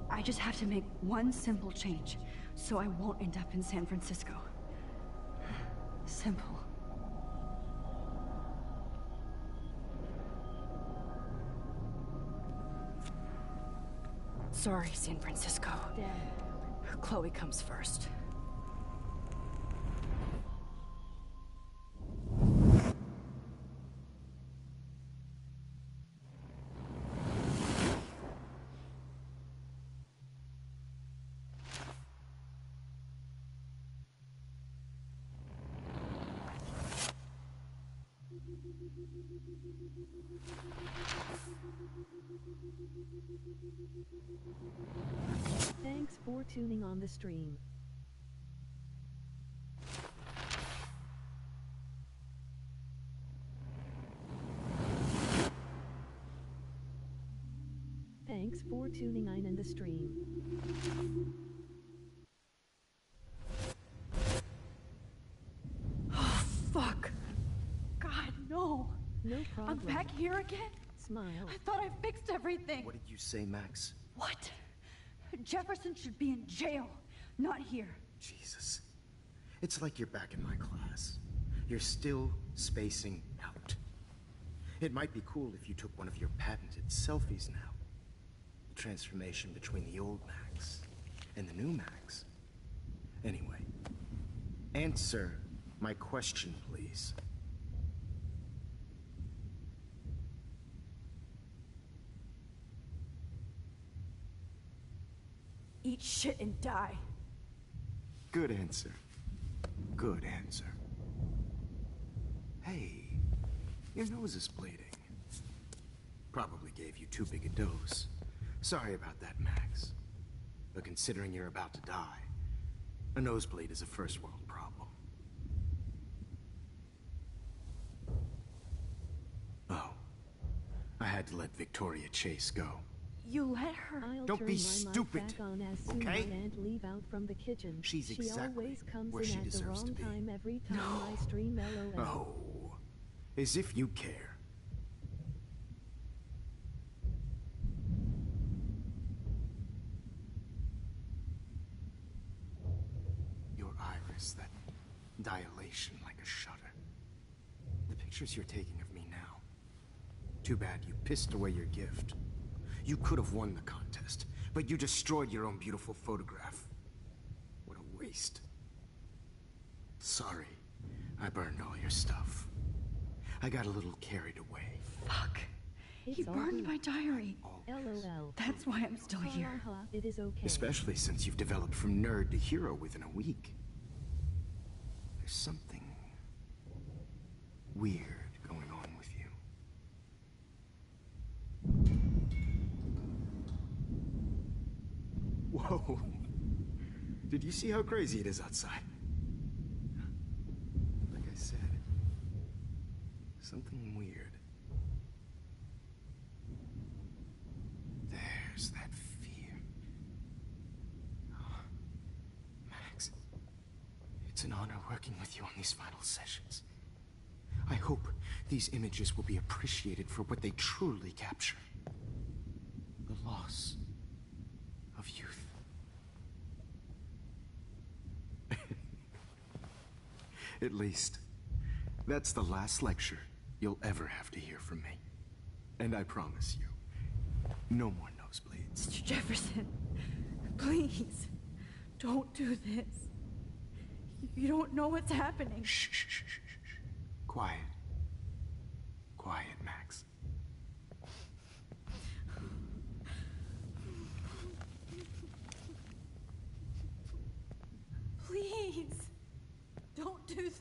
I just have to make one simple change, so I won't end up in San Francisco. Simple. Sorry, San Francisco.
Dad.
Chloe comes first.
Thanks for tuning on the stream. Thanks for tuning in the stream.
Oh, fuck. God, no.
No problem.
I'm back here again?
Smile.
I thought I fixed everything.
What did you say, Max?
What? Jefferson should be in jail, not here.
Jesus. It's like you're back in my class. You're still spacing out. It might be cool if you took one of your patented selfies now. The transformation between the old Max and the new Max. Anyway, answer my question, please.
Eat shit and die.
Good answer. Good answer. Hey, your nose is bleeding. Probably gave you too big a dose. Sorry about that, Max. But considering you're about to die, a nosebleed is a first world problem. Oh, I had to let Victoria Chase go.
You let her?
I'll
Don't
turn
be
my
stupid,
mic back on as soon
okay?
and leave out from the kitchen.
She's
She
exactly
always comes
where
in
she
at the
deserves to
wrong
be.
time every time I stream LOL.
Oh, as if you care. Your iris, that dilation like a shutter. The pictures you're taking of me now. Too bad you pissed away your gift. You could have won the contest, but you destroyed your own beautiful photograph. What a waste. Sorry, I burned all your stuff. I got a little carried away.
Fuck.
It's
He
all
burned
good.
my diary.
LOL.
That's why I'm still here.
It is okay.
Especially since you've developed from nerd to hero within a week. There's something weird going on with you. Whoa. Did you see how crazy it is outside? Like I said, something weird. There's that fear. Oh, Max, it's an honor working with you on these final sessions. I hope these images will be appreciated for what they truly capture. The loss of youth. At least, that's the last lecture you'll ever have to hear from me. And I promise you, no more nosebleeds.
Mr. Jefferson, please, don't do this. You don't know what's happening.
Shh, shh, shh, shh, shh. Quiet. Quiet, Max.
Please, don't do this.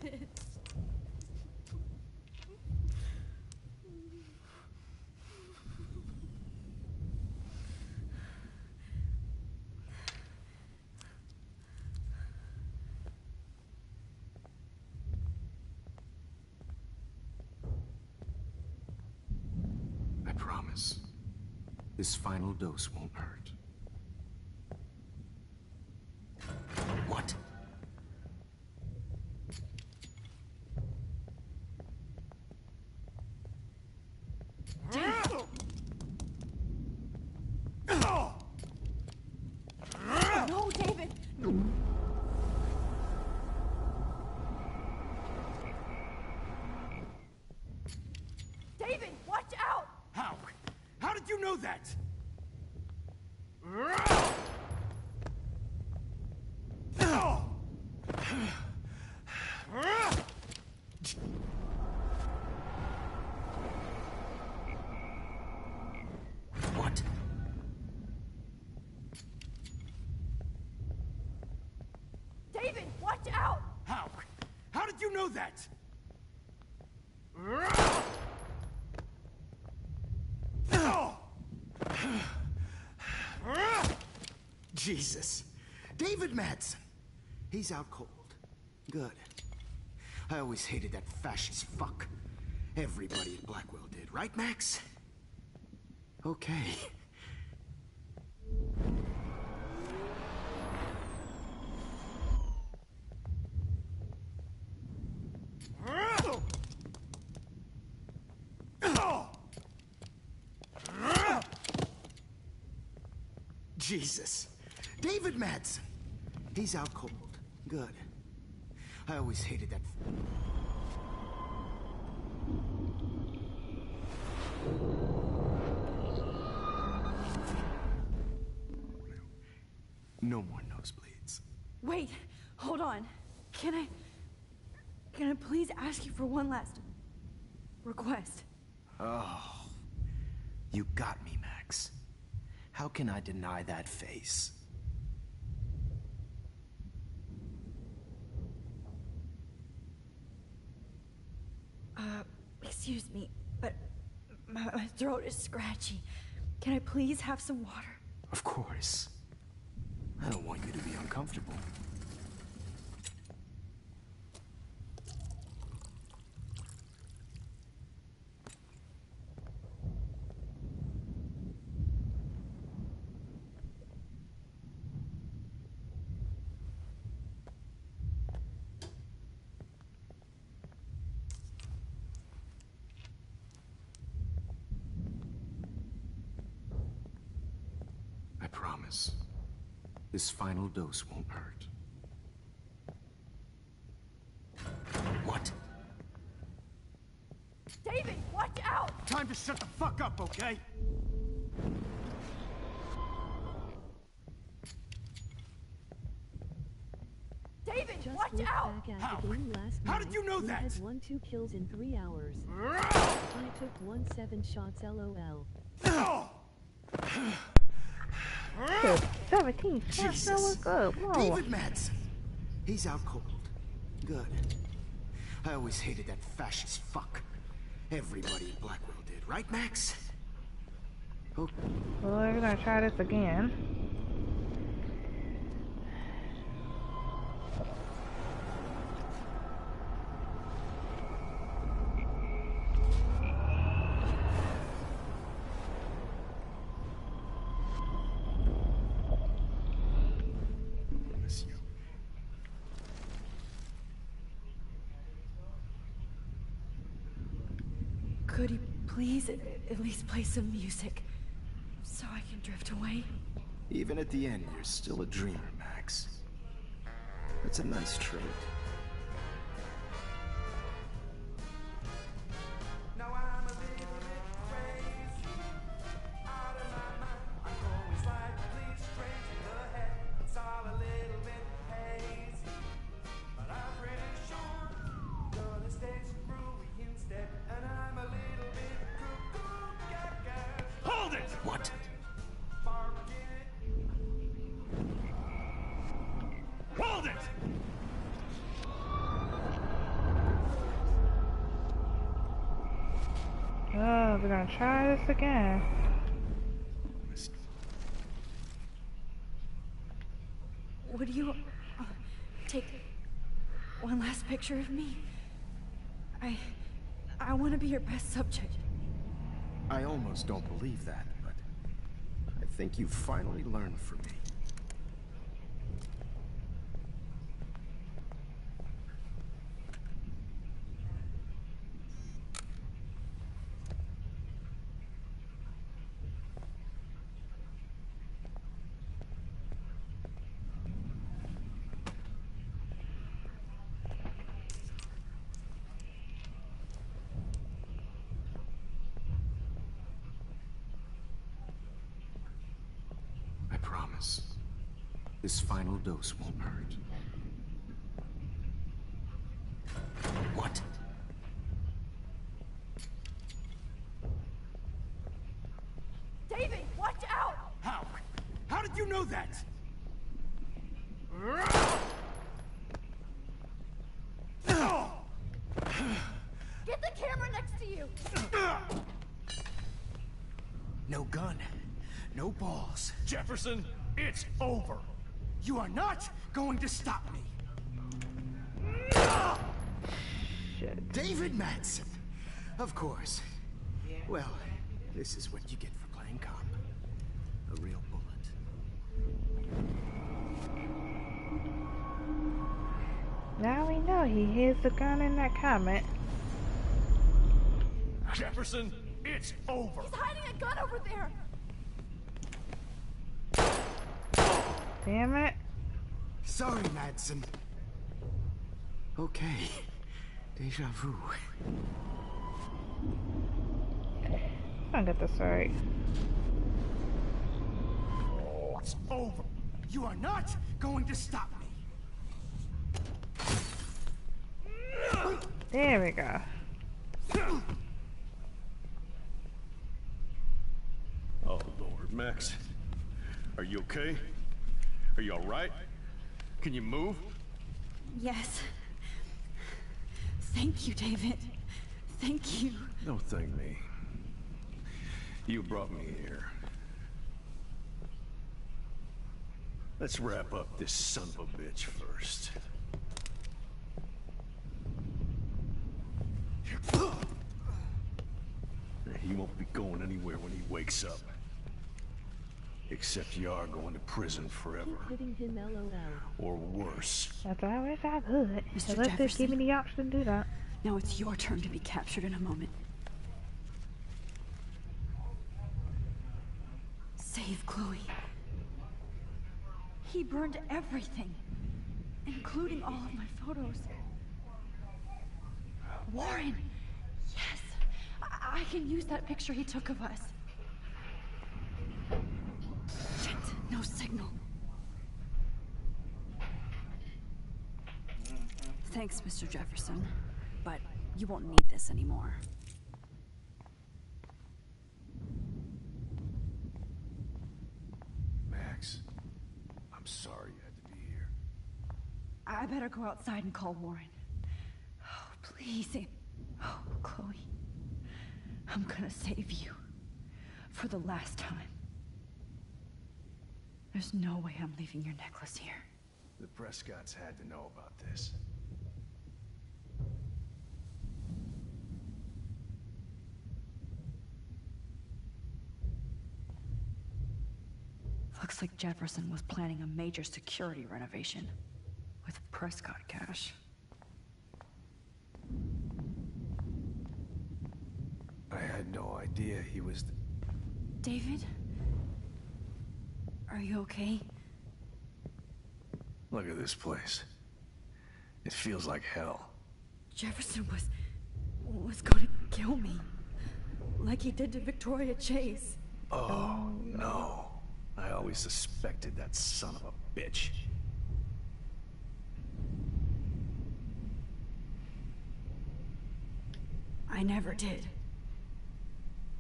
I promise, this final dose won't hurt. What?
No, David! David, watch out!
How? How did you know that?
What?
David, watch out!
How? How did you know that?
Jesus. David Madsen. He's out cold. Good. I always hated that fascist fuck. Everybody at Blackwell did, right, Max? Okay. Jesus. David Madsen. He's out cold. Good. I always hated that. No more nosebleeds.
Wait, hold on. Can I please ask you for one last request?
Oh. You got me, Max. How can I deny that face?
Excuse me, but my throat is scratchy. Can I please have some water?
Of course. I don't want you to be uncomfortable. I promise, this final dose won't hurt. What?
David, watch out!
Time to shut the fuck up, okay?
David,
Just
watch
look
out!
back at
How?
the game last
How
night.
did you know
We
that?
had 2 kills in 3 hours. I took 7 shots, lol.
Good. 17 shots. That was
Jesus.
good. Whoa.
David Madsen. He's out cold. Good. I always hated that fascist fuck. Everybody at Blackwell did, right, Max? Oh.
Well, we're gonna try this again.
Miss you.
Could you please at least play some music so I can drift away?
Even at the end, you're still a dreamer, Max. That's a nice trait.
Hold it!
What?
Hold it!
Oh, we're gonna try this again.
Would you take one last picture of me? I want to be your best subject.
I almost don't believe that, but I think you've finally learned from me. I promise. This final dose won't hurt. What?
David, watch out!
How? How did you know that?
Get the camera next to you!
No gun. No balls.
Jefferson, it's over. You are not going to stop me.
Shit.
David Madsen. Of course. Well, this is what you get for playing cop. A real bullet.
Now we know he hid the gun in that comment.
Jefferson, it's over.
He's hiding a gun over there!
Damn it.
Sorry, Madsen. Okay. Deja vu.
I get this right.
It's over. You are not going to stop me.
There we go.
Oh, Lord, Max. Are you okay? Are you all right? Can you move?
Yes. Thank you, David. Thank you.
Don't thank me. You brought me here. Let's wrap up this son of a bitch first. He won't be going anywhere when he wakes up. Except you are going to prison forever.
Keep hitting him, LOL.
Or worse.
That's I wish I could.
Mr.
So let's just give me
Jefferson.
the option to do that.
Now it's your turn to be captured in a moment. Save Chloe. He burned everything, including all of my photos. Warren! Yes! I can use that picture he took of us. Shit, no signal. Thanks, Mr. Jefferson, but you won't need this anymore.
Max, I'm sorry you had to be here.
I better go outside and call Warren. Oh, please. Oh, Chloe. I'm gonna save you. For the last time. There's no way I'm leaving your necklace here.
The Prescotts had to know about this.
Looks like Jefferson was planning a major security renovation. With Prescott cash.
I had no idea he was...
David? Are you okay?
Look at this place. It feels like hell.
Jefferson was gonna kill me. Like he did to Victoria Chase.
Oh, no. I always suspected that son of a bitch.
I never did.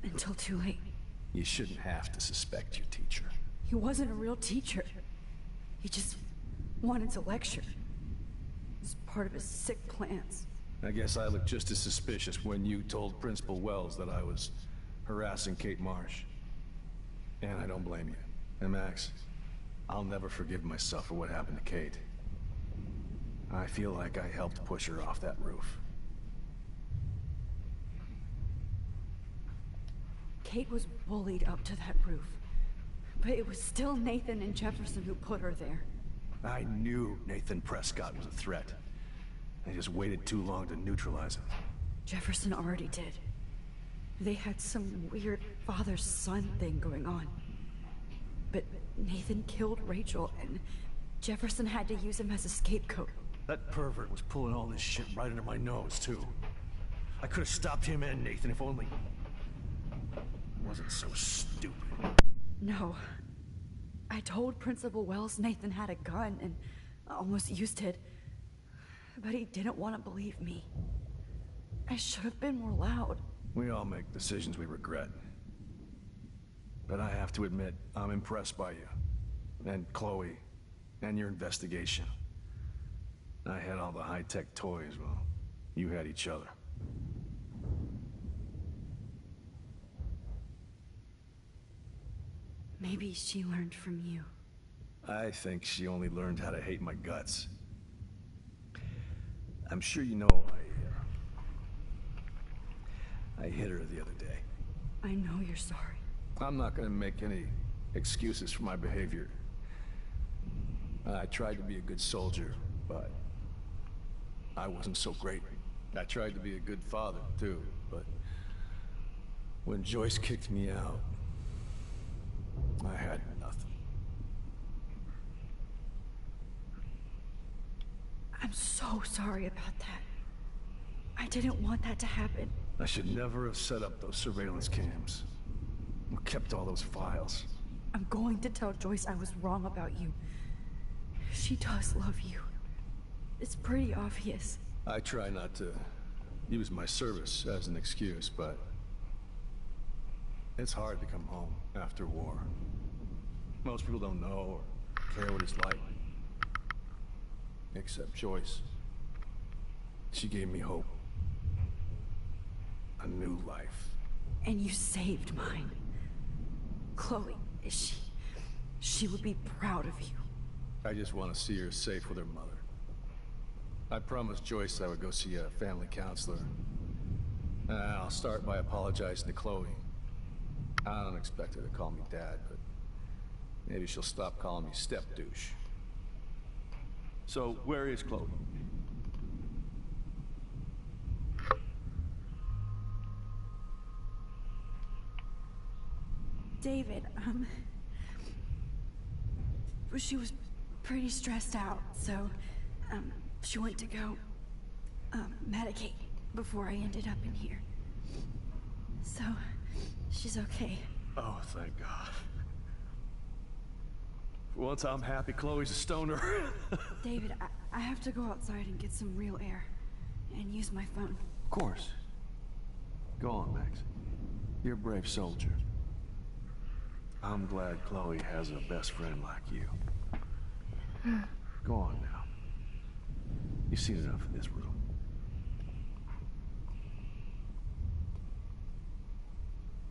Until too late.
You shouldn't have to suspect your teacher.
He wasn't a real teacher. He just wanted to lecture. It was part of his sick plans.
I guess I looked just as suspicious when you told Principal Wells that I was harassing Kate Marsh. And I don't blame you. And Max, I'll never forgive myself for what happened to Kate. I feel like I helped push her off that roof.
Kate was bullied up to that roof. But it was still Nathan and Jefferson who put her there.
I knew Nathan Prescott was a threat. I just waited too long to neutralize him.
Jefferson already did. They had some weird father-son thing going on. But Nathan killed Rachel, and Jefferson had to use him as a scapegoat.
That pervert was pulling all this shit right under my nose, too. I could have stopped him and Nathan if only... I wasn't so stupid.
No. I told Principal Wells Nathan had a gun and almost used it. But he didn't want to believe me. I should have been more loud.
We all make decisions we regret. But I have to admit, I'm impressed by you. And Chloe. And your investigation. I had all the high-tech toys, well, you had each other.
Maybe she learned from you.
I think she only learned how to hate my guts. I'm sure you know I hit her the other day.
I know you're sorry.
I'm not gonna make any excuses for my behavior. I tried to be a good soldier, but I wasn't so great. I tried to be a good father, too, but when Joyce kicked me out, I had nothing.
I'm so sorry about that. I didn't want that to happen.
I should never have set up those surveillance cams. Or kept all those files.
I'm going to tell Joyce I was wrong about you. She does love you. It's pretty obvious.
I try not to use my service as an excuse, but it's hard to come home after war. Most people don't know or care what it's like. Except Joyce. She gave me hope. A new life.
And you saved mine. Chloe, she would be proud of you.
I just want to see her safe with her mother. I promised Joyce I would go see a family counselor. I'll start by apologizing to Chloe. I don't expect her to call me Dad, but maybe she'll stop calling me step-douche. So, where is Chloe?
David, she was pretty stressed out, so, she went to go, medicate before I ended up in here. So, she's okay.
Oh, thank God. For once I'm happy Chloe's a stoner.
David, I have to go outside and get some real air, and use my phone.
Of course. Go on, Max. You're a brave soldier. I'm glad Chloe has a best friend like you. Go on now. You've seen enough of this room.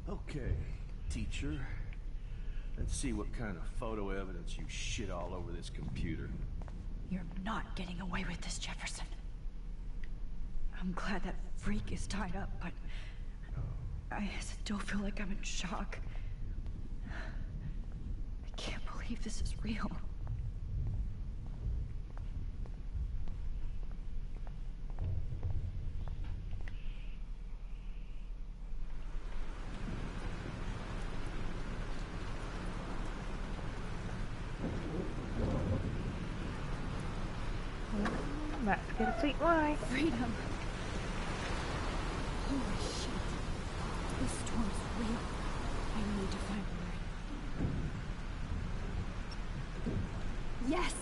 Okay, teacher. Let's see what kind of photo evidence you shit all over this computer.
You're not getting away with this, Jefferson. I'm glad that freak is tied up, but I still feel like I'm in shock. I can't believe this is real.
Max, get a sweet wine.
Freedom. Holy shit. This storm's real. I need to find Mori. Yes!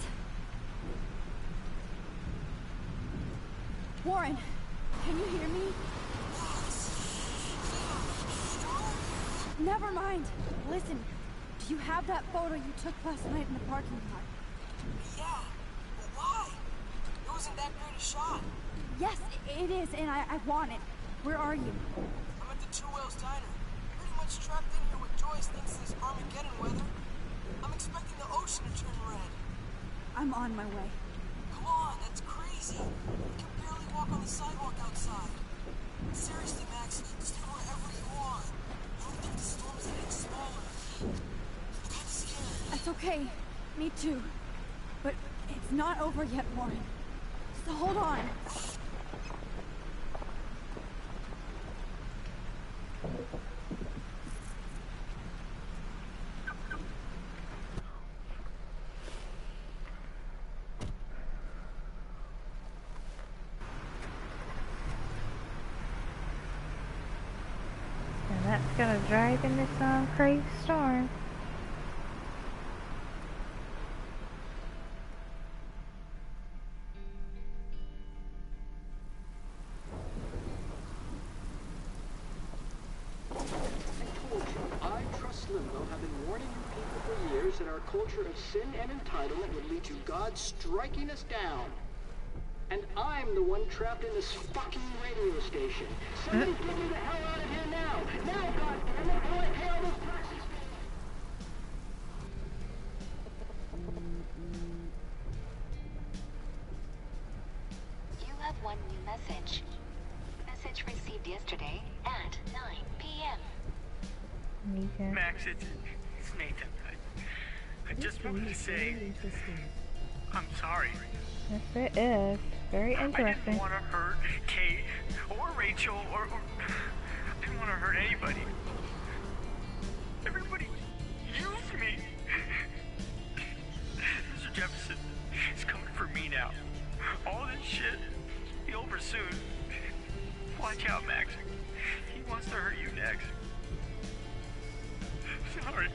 Warren, can you hear me? Never mind. Listen, do you have that photo you took last night in the parking lot?
Yeah, but why? It wasn't that great a shot.
Yes, it is, and I want it. Where are you?
I'm at the Two Whales Diner. Pretty much trapped in here with Joyce thinks this Armageddon weather. I'm expecting the ocean to turn red.
I'm on my way.
Come on, that's crazy. You can barely walk on the sidewalk outside. Seriously, Max, just do whatever you want. I don't think the storm's getting smaller. I'm kind of scared.
That's okay. Me too. But it's not over yet, Warren. So hold on.
And that's gonna drive in this crazy storm.
That our culture of sin and entitlement would lead to God striking us down. And I'm the one trapped in this fucking radio station. Somebody get me the hell out of here now! Now, goddammit, I want to pay all those taxes!
You have one new message. Message received yesterday at 9 p.m.
Max, it's Nathan. I just wanted to say, I'm sorry.
Yes, it is. Very interesting.
I didn't want to hurt Kate or Rachel or I didn't want to hurt anybody. Everybody used me. Mr. Jefferson is coming for me now. All this shit will be over soon. Watch out, Max. He wants to hurt you next. Sorry.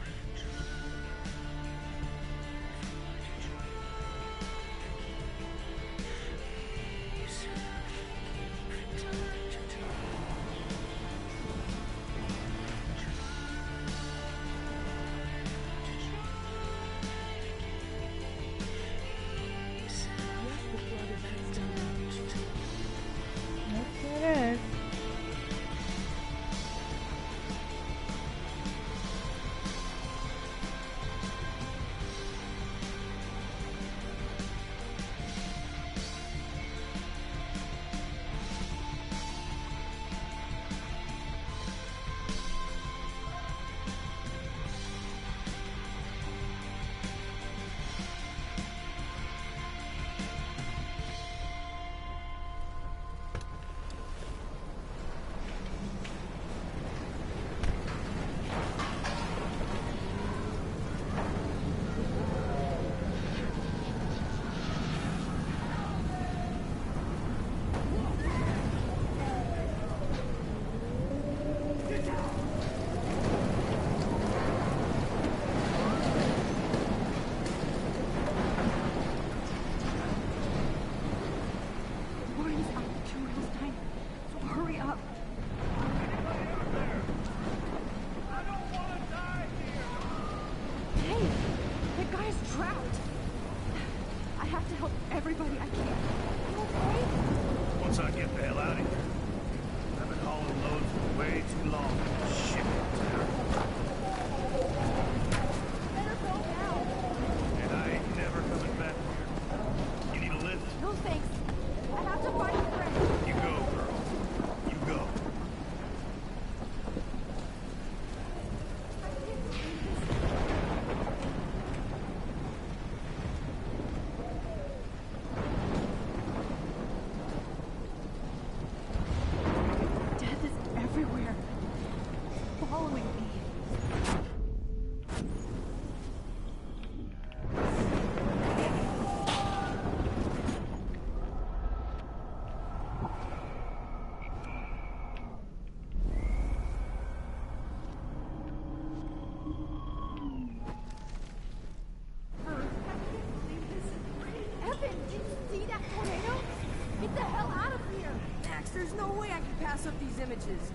images.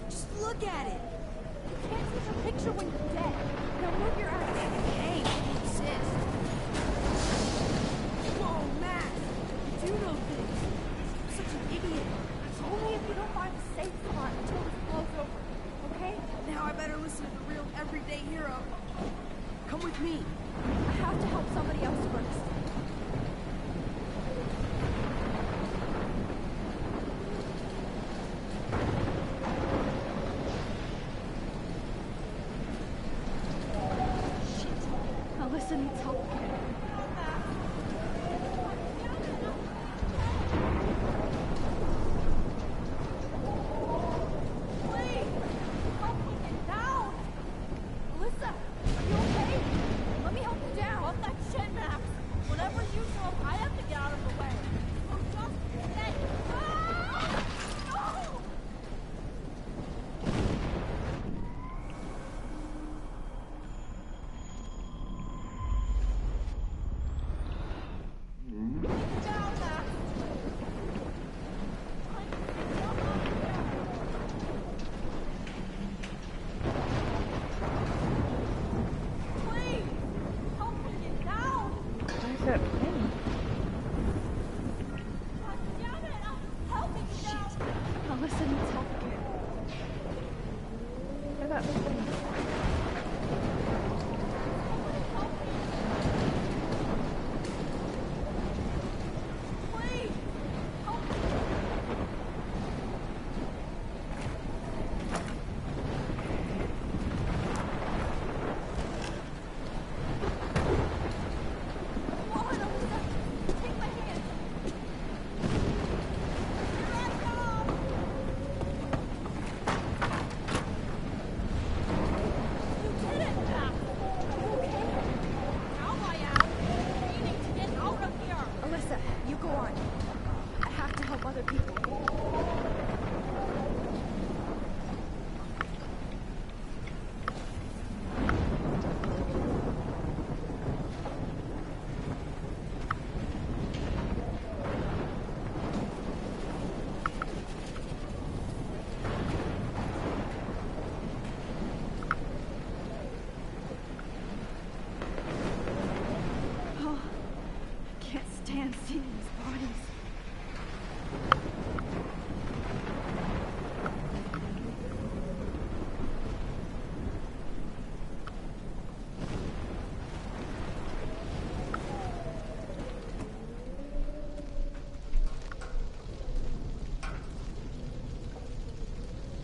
Just look at it.
You can't take a picture when you're dead. Now move your ass.
Hey, you insist. Whoa, Max. You do know things. You're such an idiot.
Only if you don't find a safe spot until this blows over. Okay?
Now I better listen to the real everyday hero. Come with me.
I have to help somebody else first. Shit. Alyssa needs help again.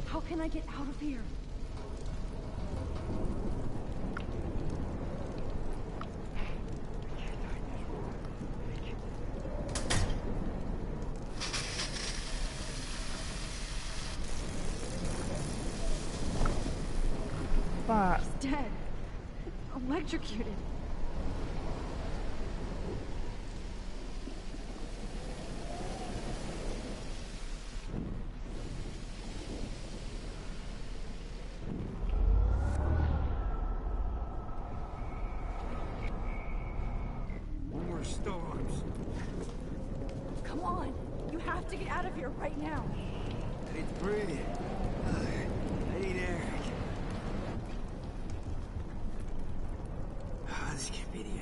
How can I get out of here?
Fuck.
He's dead. Electrocuted.
Storms.
Come on. You have to get out of here right now.
I need to breathe. I need air. This can't be the end.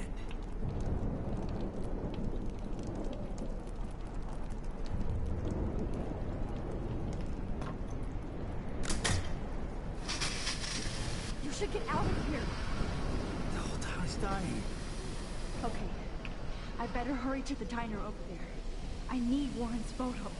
You should get out of here.
The whole town's dying.
Okay. I better hurry to the diner over there. I need Warren's photo.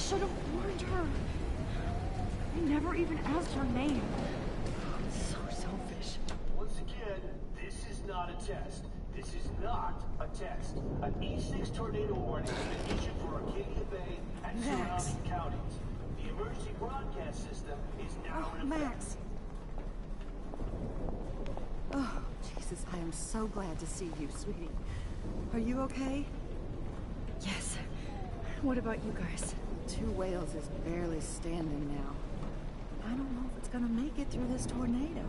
should have warned her. I never even asked her name. So selfish.
Once again, this is not a test. This is not a test. An E6 tornado warning has been issued for Arcadia Bay and surrounding counties. The emergency broadcast system is now in effect.
Max. Oh, Jesus, I am so glad to see you, sweetie. Are you okay? Yes. What about you guys?
Two Whales is barely standing now. I don't know if it's gonna make it through this tornado.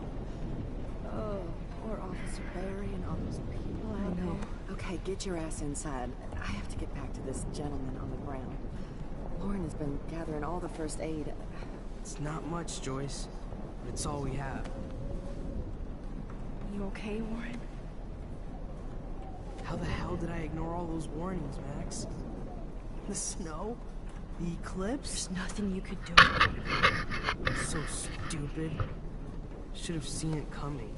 Oh, poor Officer Barry and all those people out there. Okay, get your ass inside. I have to get back to this gentleman on the ground. Lauren has been gathering all the first aid.
It's not much, Joyce, but it's all we have.
You okay, Warren?
How the hell did I ignore all those warnings, Max? The snow? The eclipse?
There's nothing you could do.
So stupid. Should have seen it coming.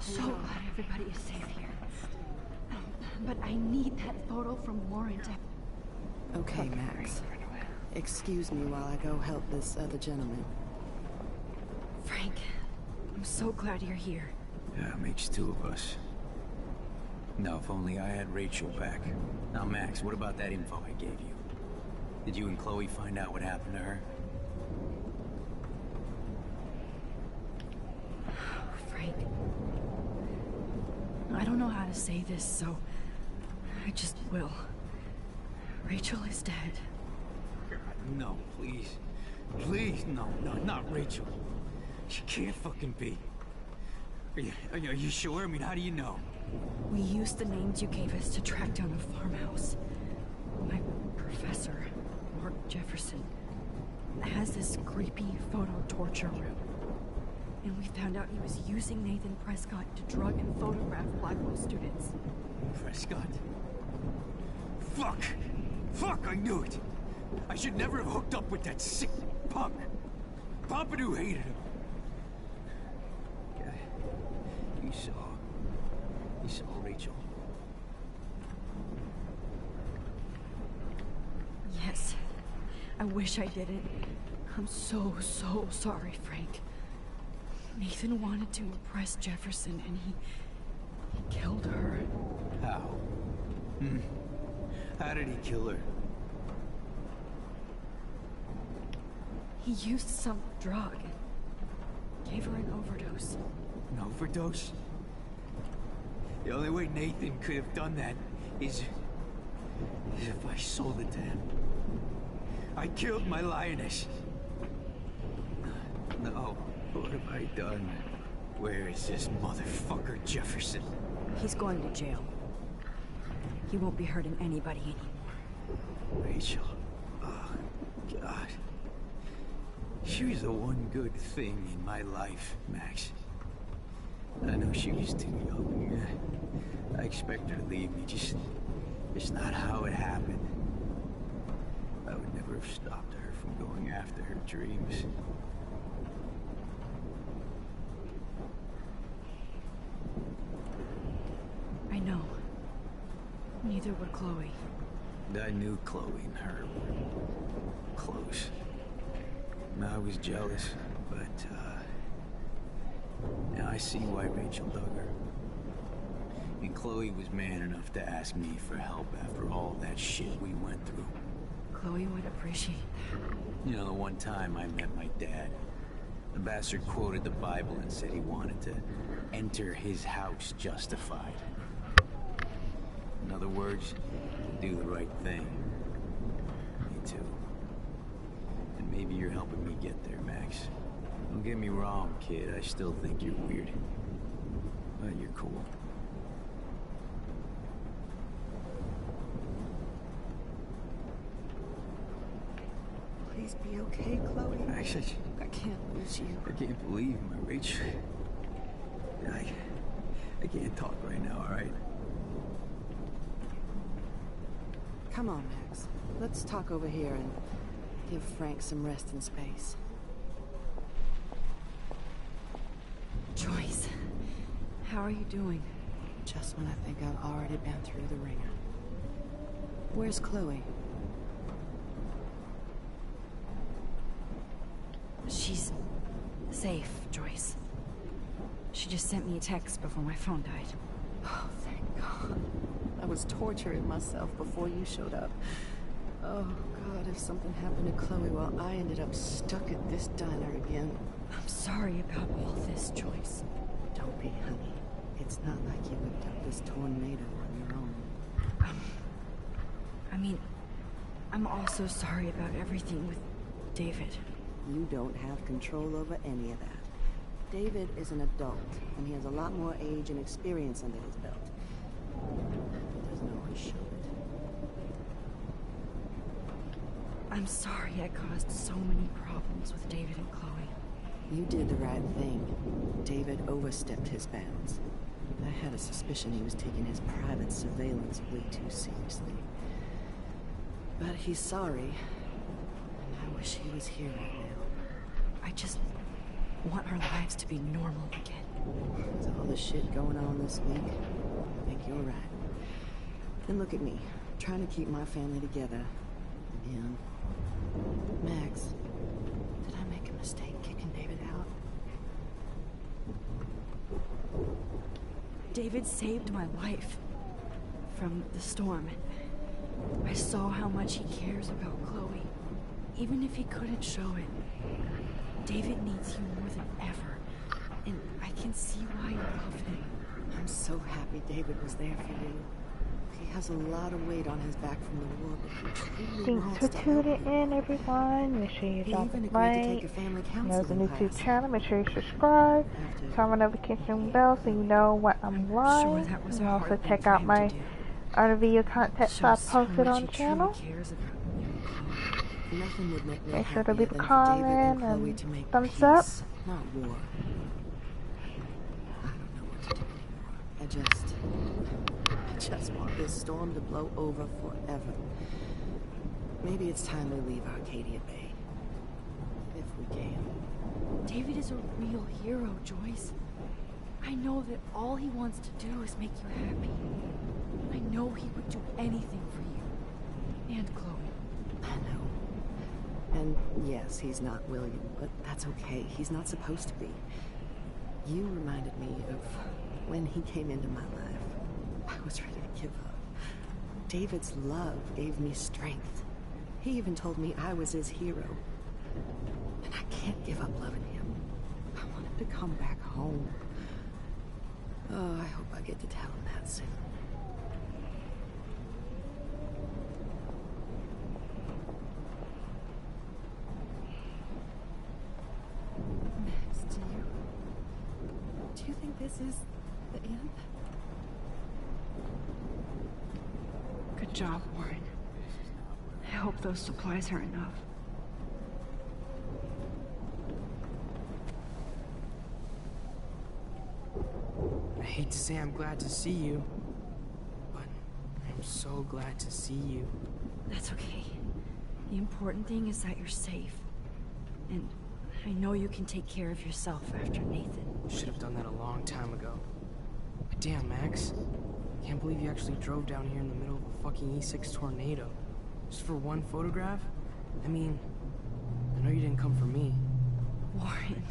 So glad everybody is safe here. But I need that photo from Lauren to...
Okay, Max. Excuse me while I go help this other gentleman.
Frank, I'm so glad you're here.
Yeah, it makes two of us. Now, if only I had Rachel back. Now, Max, what about that info I gave you? Did you and Chloe find out what happened to her?
Frank, I don't know how to say this, so I just will. Rachel is dead.
No, please. Please, no, not Rachel. She can't fucking be. Are you sure? I mean, how do you know?
We used the names you gave us to track down a farmhouse. My professor, Mark Jefferson, has this creepy photo torture room. And we found out he was using Nathan Prescott to drug and photograph Blackwell students.
Prescott? Fuck! Fuck, I knew it! I should never have hooked up with that sick punk. Pompidou hated him. Yeah, you saw Rachel.
Yes. I wish I didn't. I'm so sorry, Frank. Nathan wanted to impress Jefferson, and he killed her.
How? How did he kill her?
He used some drug and gave her an overdose.
An overdose? The only way Nathan could have done that is if I sold it to him. I killed my lioness. No, what have I done? Where is this motherfucker Jefferson?
He's going to jail. He won't be hurting anybody anymore.
Rachel. Oh, God. She was the one good thing in my life, Max. I know she was too young. I expect her to leave me, just not how it happened. I would never have stopped her from going after her dreams.
I know. Neither would Chloe.
I knew Chloe and her were close. I was jealous, but, now I see why Rachel dug her. And Chloe was man enough to ask me for help after all that shit we went through.
Chloe would appreciate that.
You know, the one time I met my dad, the bastard quoted the Bible and said he wanted to enter his house justified. In other words, do the right thing. Me too. And maybe you're helping me get there, Max. Don't get me wrong, kid. I still think you're weird. But you're cool.
Please be okay, Chloe.
Max,
I can't lose you.
I can't believe my Rachel. I can't talk right now, all right?
Come on, Max. Let's talk over here and give Frank some rest and space.
Joyce, how are you doing?
Just when I think I've already been through the ringer. Where's Chloe?
She's safe, Joyce. She just sent me a text before my phone died.
Oh, thank God. I was torturing myself before you showed up. Oh, God, if something happened to Chloe while I ended up stuck at this diner again.
I'm sorry about all this, Joyce.
Don't be, honey. It's not like you whipped up this tornado on your own.
I mean, I'm also sorry about everything with David.
You don't have control over any of that. David is an adult, and he has a lot more age and experience under his belt. Doesn't always show it.
I'm sorry I caused so many problems with David and Chloe.
You did the right thing. David overstepped his bounds. I had a suspicion he was taking his private surveillance way too seriously. But he's sorry, and I wish he was here right now.
I just want our lives to be normal again.
With all the shit going on this week, I think you're right. And look at me, trying to keep my family together. And Max, did I make a mistake kicking David out?
David saved my life from the storm. I saw how much he cares about Chloe, even if he couldn't show it. David needs you more than ever, and I can see why you love him.
I'm so happy David was there for you. He has a lot of weight on his back from the war, but he truly
Thanks
wants
for
to help
tuning
you.
in, everyone. Make sure you drop a like. There's a YouTube channel. Make sure you subscribe. Turn on the notification bell so you know when I'm live. And also check out my other video content that I posted on the channel.
Nothing would make me
Make sure to leave a
happier than for David
comment
Chloe
and
to make
thumbs
peace,
up.
not war. I don't know what to do anymore. I just want this storm to blow over forever. Maybe it's time we leave Arcadia Bay. If we can.
David is a real hero, Joyce. I know that all he wants to do is make you happy. I know he would do anything for you. And Chloe.
I know. And yes, he's not William, but that's okay. He's not supposed to be. You reminded me of when he came into my life. I was ready to give up. David's love gave me strength. He even told me I was his hero. And I can't give up loving him. I want him to come back home. Oh, I hope I get to tell him that soon. Max, do you think this is the end?
Good job, Warren. I hope those supplies are enough.
I hate to say I'm glad to see you, but I'm so glad to see you.
That's okay. The important thing is that you're safe. And I know you can take care of yourself after Nathan.
Should have done that a long time ago. Damn, Max. Can't believe you actually drove down here in the middle of a fucking E6 tornado. Just for one photograph? I mean, I know you didn't come for me.
Warren,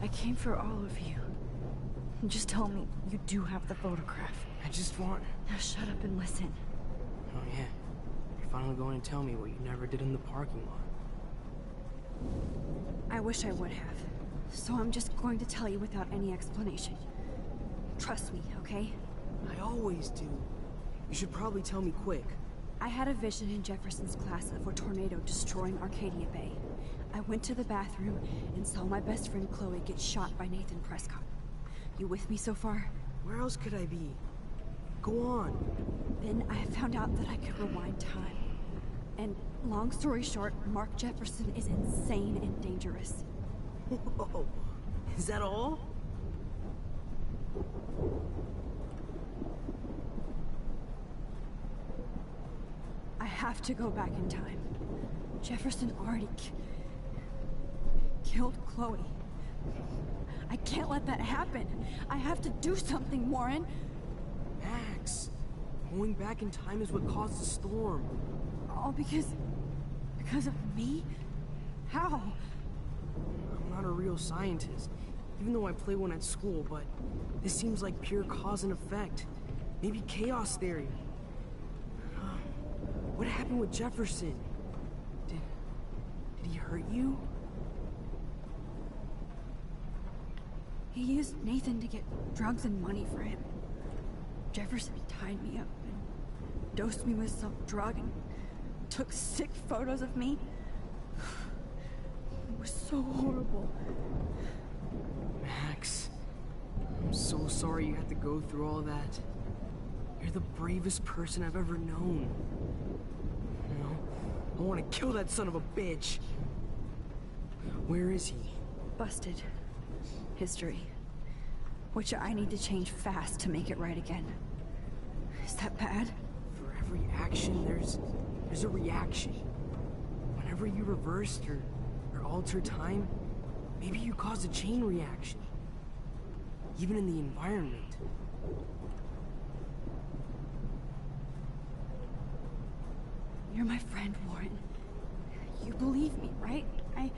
I came for all of you. Just tell me you do have the photograph.
I just want...
Now shut up and listen.
Oh yeah. You're finally going to tell me what you never did in the parking lot.
I wish I would have. So I'm just going to tell you without any explanation. Trust me, okay?
I always do. You should probably tell me quick.
I had a vision in Jefferson's class of a tornado destroying Arcadia Bay. I went to the bathroom and saw my best friend Chloe get shot by Nathan Prescott. You with me so far?
Where else could I be? Go on.
Then I found out that I could rewind time. And long story short, Mark Jefferson is insane and dangerous.
Whoa. Is that all?
I have to go back in time. Jefferson already killed Chloe. I can't let that happen. I have to do something, Warren.
Max, Going back in time is what caused the storm.
All because of me? How?
I'm not a real scientist, even though I play one at school, but this seems like pure cause and effect. Maybe chaos theory. What happened with Jefferson? Did he hurt you?
He used Nathan to get drugs and money for him. Jefferson tied me up and dosed me with some drug and took sick photos of me. It was so horrible.
Max, I'm so sorry you had to go through all that. You're the bravest person I've ever known. You know, I want to kill that son of a bitch. Where is he?
Busted. History. Which I need to change fast to make it right again. Is that bad?
For every action, there's a reaction. Whenever you reversed or altered time, maybe you caused a chain reaction. Even in the environment.
You're my friend, Warren. You believe me, right? I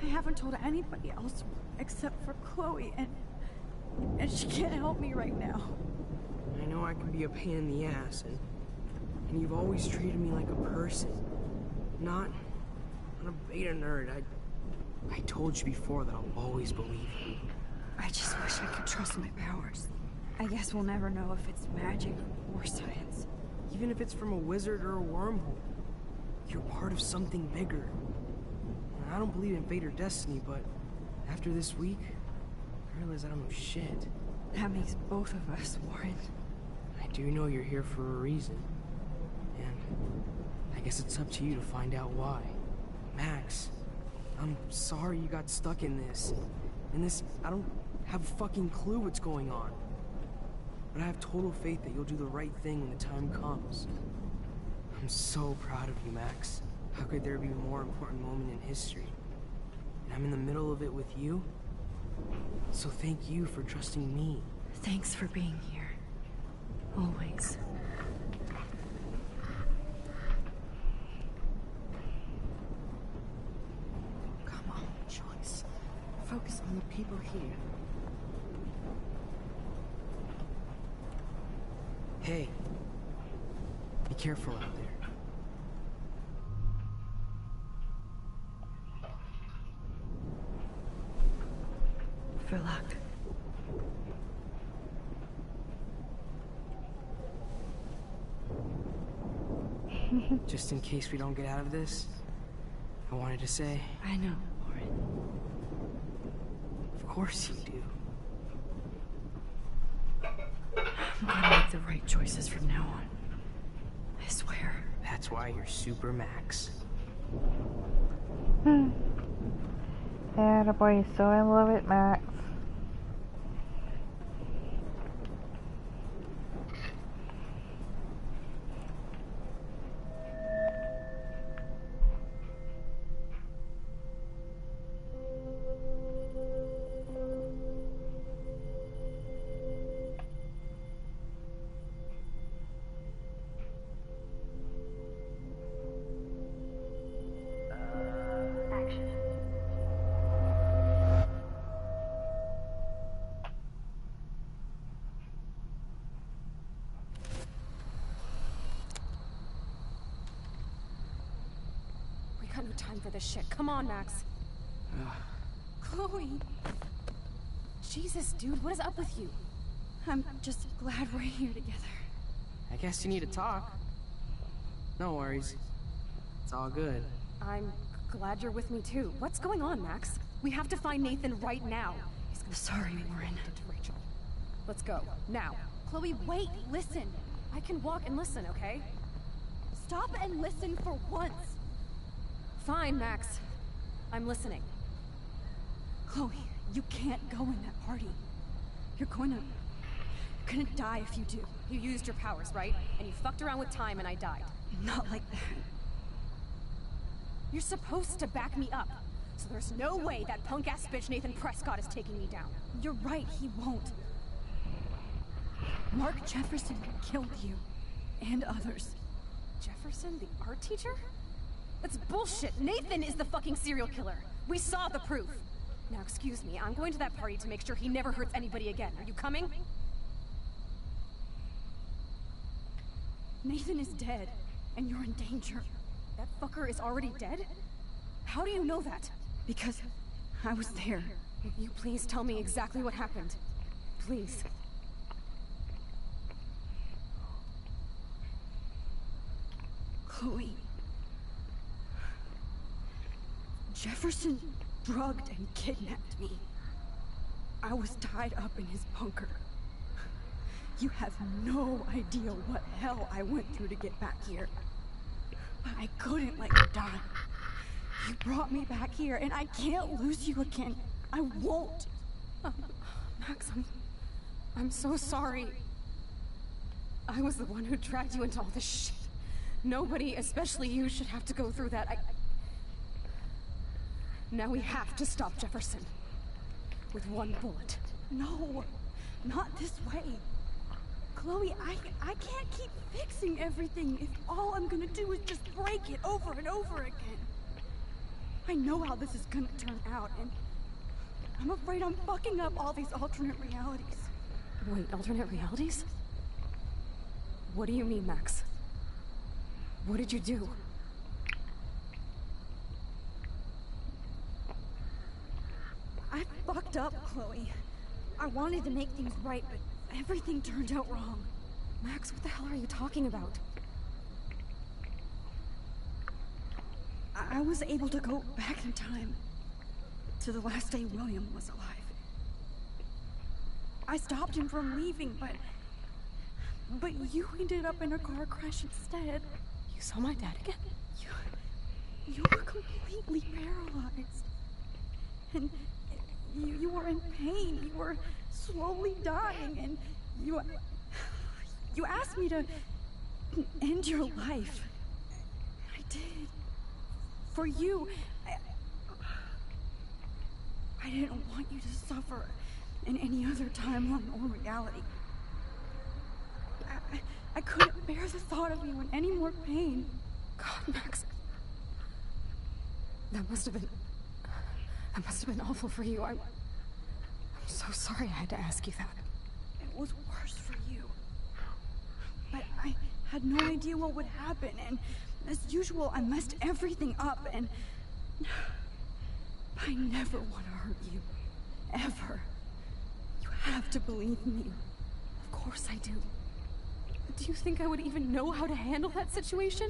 haven't told anybody else except for Chloe, and she can't help me right now.
I know I can be a pain in the ass, and you've always treated me like a person, not a beta nerd. I told you before that I'll always believe you.
I just wish I could trust my powers. I guess we'll never know if it's magic or science.
Even if it's from a wizard or a wormhole, you're part of something bigger. I don't believe in fate or destiny, but after this week, I realize I don't know shit.
That makes both of us, Warren.
I do know you're here for a reason. And I guess it's up to you to find out why. Max, I'm sorry you got stuck in this. I don't have a fucking clue what's going on. But I have total faith that you'll do the right thing when the time comes. I'm so proud of you, Max. How could there be a more important moment in history? And I'm in the middle of it with you. So thank you for trusting me.
Thanks for being here. Always.
Come on, Joyce. Focus on the people here.
Hey. Be careful out there.
For luck.
Just in case we don't get out of this, I wanted to say...
I know, Warren.
Of course you do.
I'm gonna make the right choices from now on. I swear.
That's why you're Super Max.
Yeah, the boy is so in love with Max.
No time for this shit. Come on, Max. Chloe. Jesus, dude, what is up with you?
I'm just glad we're here together.
I guess you need to talk. No worries. It's all good.
I'm glad you're with me too. What's going on, Max? We have to find Nathan right now. He's gonna
Sorry, Warren.
To Rachel. Let's go. Now. Chloe, wait. Listen. I can walk and listen, okay? Stop and listen for once. Fine, Max. I'm listening.
Chloe, you can't go in that party. You're gonna die if you do.
You used your powers, right? And you fucked around with time and I died.
Not like that.
You're supposed to back me up. So there's no way that punk-ass bitch Nathan Prescott is taking me down.
You're right, he won't. Mark Jefferson killed you. and others.
Jefferson, the art teacher? That's bullshit. Nathan is the fucking serial killer. We saw the proof. Now, excuse me, I'm going to that party to make sure he never hurts anybody again. Are you coming?
Nathan is dead, and you're in danger.
That fucker is already dead? How do you know that?
Because I was there.
Will you please tell me exactly what happened? Please.
Chloe. Jefferson drugged and kidnapped me. I was tied up in his bunker. You have no idea what hell I went through to get back here. But I couldn't let you die. You brought me back here, and I can't lose you again. I won't.
Max, I'm so sorry. I was the one who dragged you into all this shit. Nobody, especially you, should have to go through that. Now we have to stop Jefferson. With one bullet.
No, not this way. Chloe, I can't keep fixing everything if all I'm gonna do is just break it over and over again. I know how this is gonna turn out, and I'm afraid I'm fucking up all these alternate realities.
Wait, alternate realities? What do you mean, Max? What did you do?
I fucked up, Chloe. I wanted to make things right, but everything turned out wrong.
Max, what the hell are you talking about?
I was able to go back in time to the last day William was alive. I stopped him from leaving, but you ended up in a car crash instead.
You saw my dad again?
You were completely paralyzed. And you were in pain. You were slowly dying, and you asked me to end your life. I did. For you. I didn't want you to suffer in any other timeline or reality. I couldn't bear the thought of you in any more pain.
God, Max. That must have been awful for you. I'm so sorry I had to ask you that.
It was worse for you. But I had no idea what would happen, and as usual, I messed everything up, and I never want to hurt you. Ever. You have to believe me.
Of course I do. Do you think I would even know how to handle that situation?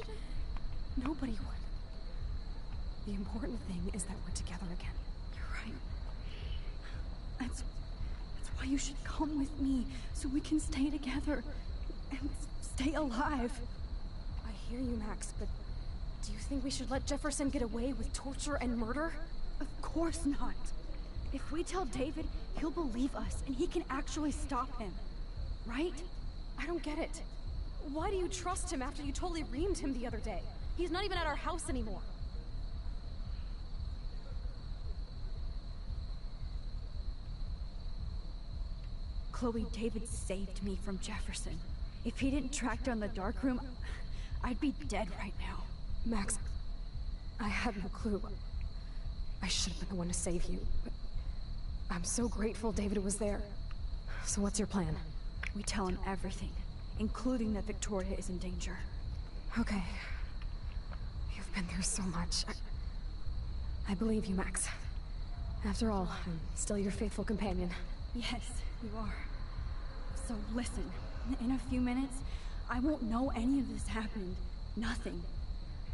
Nobody would. The important thing is that we're together again.
You're right. That's why you should come with me, so we can stay together and stay alive.
I hear you, Max, but do you think we should let Jefferson get away with torture and murder?
Of course not. If we tell David, he'll believe us, and he can actually stop him. Right?
I don't get it. Why do you trust him after you totally reamed him the other day? He's not even at our house anymore.
Chloe, David saved me from Jefferson. If he didn't track down the dark room, I'd be dead right now.
Max, I had no clue. I should have been the one to save you, but I'm so grateful David was there. So what's your plan?
We tell him everything, including that Victoria is in danger.
Okay. You've been through so much. I believe you, Max. After all, I'm still your faithful companion.
Yes, you are. So listen, in a few minutes, I won't know any of this happened. Nothing.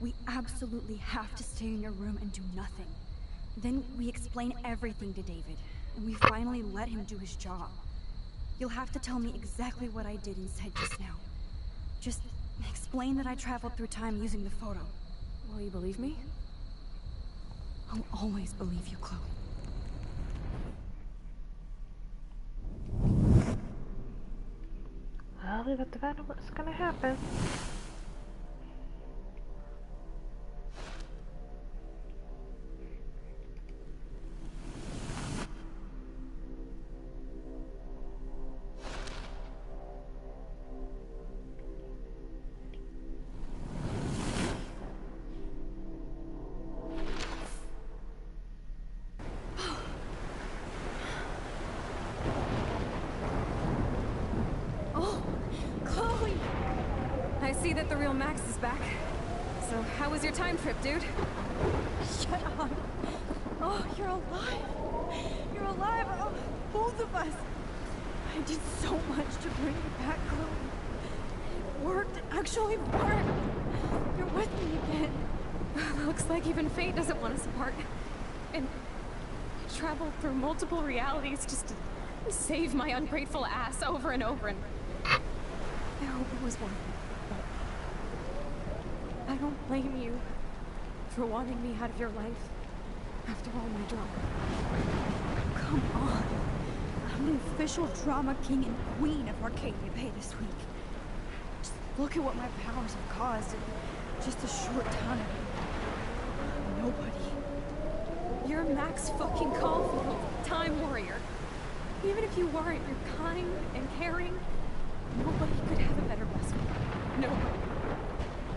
We absolutely have to stay in your room and do nothing. Then we explain everything to David, and we finally let him do his job. You'll have to tell me exactly what I did and said just now. Just explain that I traveled through time using the photo.
Will you believe me?
I'll always believe you, Chloe.
Well, we got to find out what's gonna happen.
that the real Max is back. So, how was your time trip, dude?
Shut up. Oh, you're alive. You're alive. Oh, both of us. I did so much to bring you back, Chloe. It worked. It actually worked. You're with me again.
Looks like even fate doesn't want us apart. And I traveled through multiple realities just to save my ungrateful ass over and over, and I hope it was worth it. But I don't blame you for wanting me out of your life after all my drama.
Come on. I'm the official drama king and queen of Arcadia Bay this week. Just look at what my powers have caused in just a short time. Nobody.
You're Max fucking Caulfield, Time Warrior. Even if you weren't, you're kind and caring. Nobody could have a better best friend. Nobody.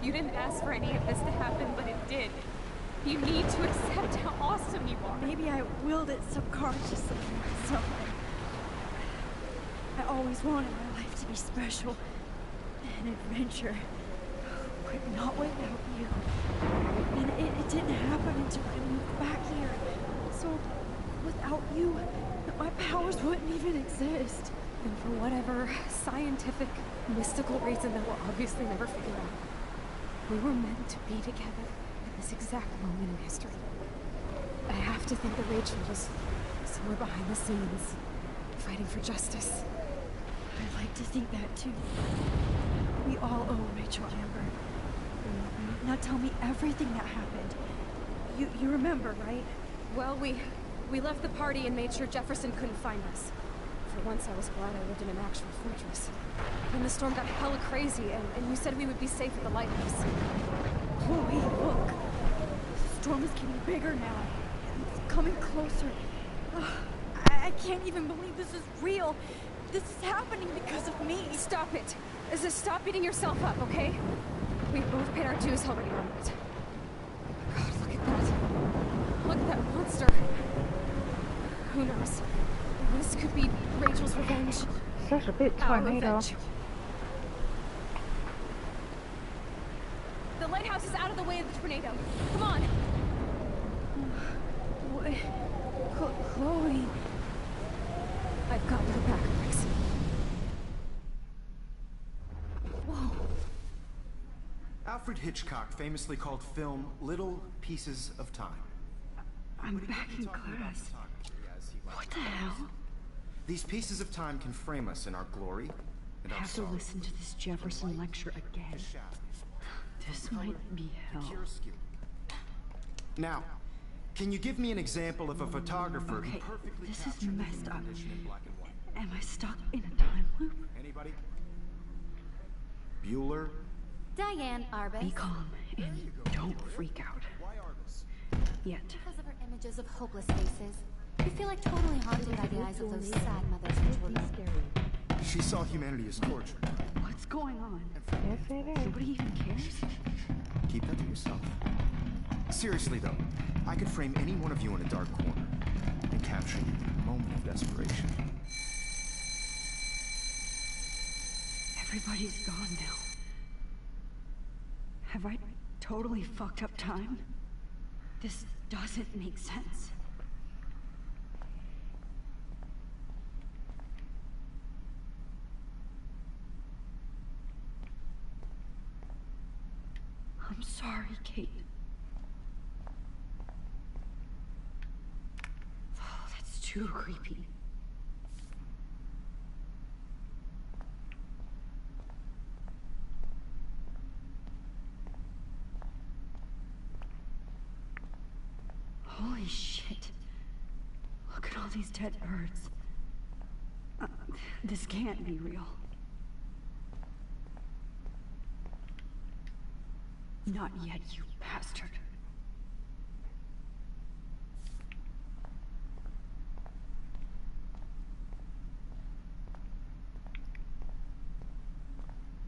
You didn't ask for any of this to happen, but it did. You need to accept how awesome you are.
Maybe I willed it subconsciously myself. I always wanted my life to be special. An adventure. But not without you. And it didn't happen until I moved back here. So, without you, my powers wouldn't even exist.
And for whatever scientific, mystical reason that we'll obviously never figure out, we were meant to be together at this exact moment in history. I have to think that Rachel was somewhere behind the scenes, fighting for justice.
I'd like to think that too. We all owe Rachel Amber. Now tell me everything that happened. You remember, right?
Well, we left the party and made sure Jefferson couldn't find us. For once, I was glad I lived in an actual fortress. Then the storm got hella crazy, and you said we would be safe at the lighthouse.
Chloe, look. The storm is getting bigger now. It's coming closer. I can't even believe this is real. This is happening because of me.
Stop it. Stop beating yourself up, okay? We've both paid our dues already on it. God, look at that. Look at that monster. Who knows? This could be Rachel's revenge.
Such a big tornado.
The lighthouse is out of the way of the tornado. Come on.
What? Chloe.
I've got your back, Max.
Whoa. Alfred Hitchcock famously called film little pieces of time.
I'm back in class. What the hell?
These pieces of time can frame us in our glory and
I
our
have to
sorrow.
listen to this Jefferson lecture again. This might be hell.
Now, can you give me an example of a photographer who
Okay,
perfectly
this is
captured
messed
the
up.
vision in black and white?
Am I stuck in a time loop?
Anybody? Bueller?
Diane Arbus.
Be calm and don't freak out.
Why Arbus?
Yet.
Because of her images of hopeless faces. You feel like totally haunted by the eyes of those sad mothers and children.
She saw humanity as torture.
What's going on?
Yes, it is.
Nobody even cares?
Keep that to yourself. Seriously though, I could frame any one of you in a dark corner and capture you in a moment of desperation.
Everybody's gone now. Have I totally fucked up time? This doesn't make sense. I'm sorry, Kate. Oh, that's too creepy. Holy shit. Look at all these dead birds. This can't be real. Not yet, you bastard.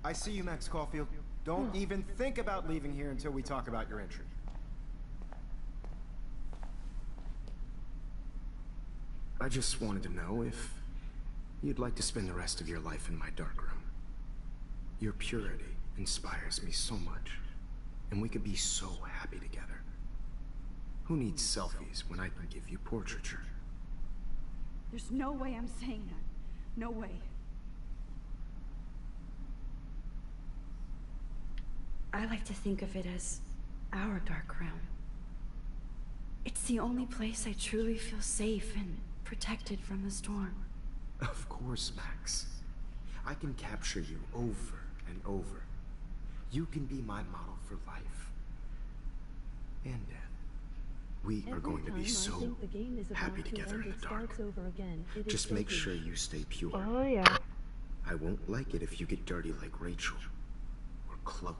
I see you, Max Caulfield. Don't even think about leaving here until we talk about your entry. I just wanted to know if you'd like to spend the rest of your life in my dark room. Your purity inspires me so much. And we could be so happy together. Who needs selfies when I can give you portraiture?
There's no way I'm saying that. No way. I like to think of it as our dark realm. It's the only place I truly feel safe and protected from the storm.
Of course, Max. I can capture you over and over. You can be my model for life. And death. We are going to be so happy together in the dark. Just make sure you stay pure.
Oh, yeah.
I won't like it if you get dirty like Rachel or Chloe.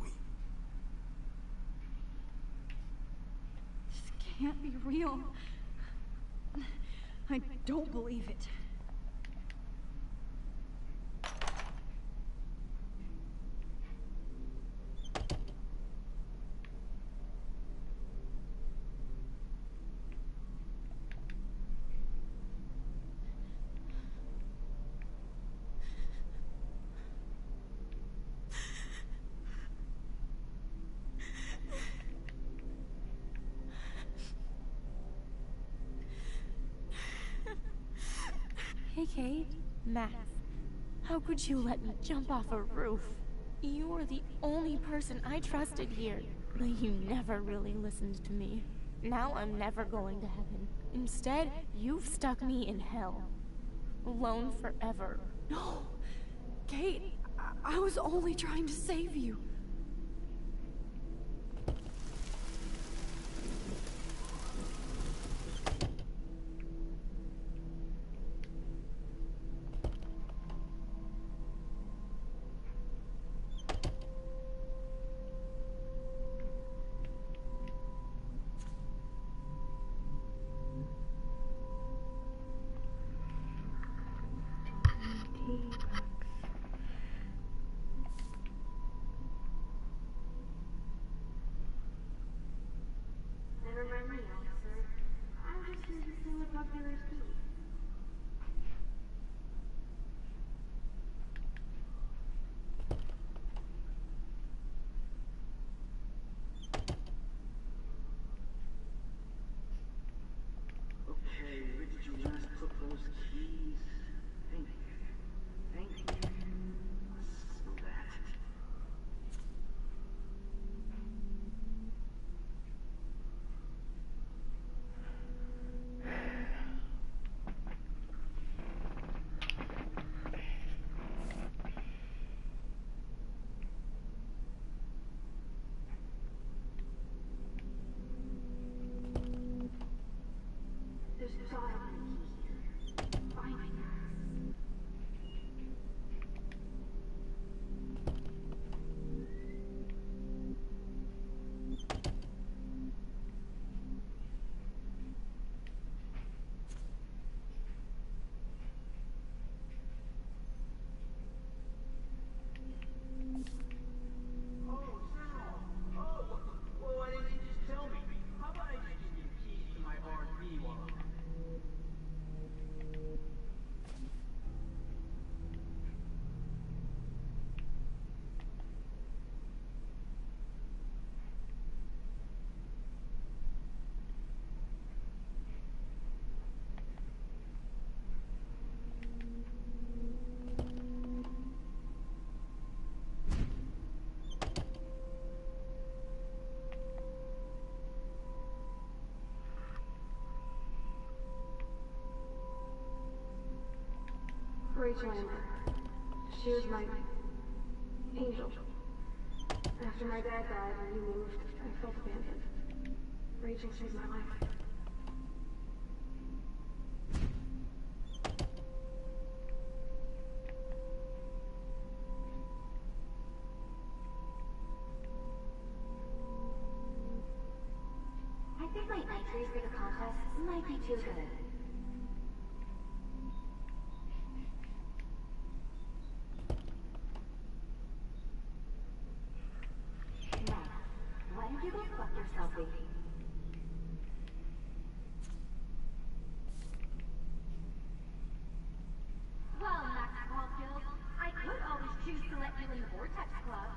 This can't be real. I don't believe it.
Hey, Kate. Max. How could you let me jump off a roof? You were the only person I trusted here, but you never really listened to me. Now I'm never going to heaven. Instead, you've stuck me in hell. Alone forever.
No! Kate, I was only trying to save you.
Never mind me, officer. I'm just here to see what populars do. Okay, where did you last put those keys? Thank you. Thank you. Smell that. There's gotta be a key here. Find it. Oh, Cyril! Oh, well, why didn't you just tell me? How about I just give you the keys to my RV while I'm Rachel Amber. She was my angel. After my dad died and we moved, I felt abandoned. Rachel saved my life.
I think my entries for the contest might be too good. Now, why don't you go fuck yourself, baby? Well, Max Caulfield, I could always choose to let you in the Vortex Club.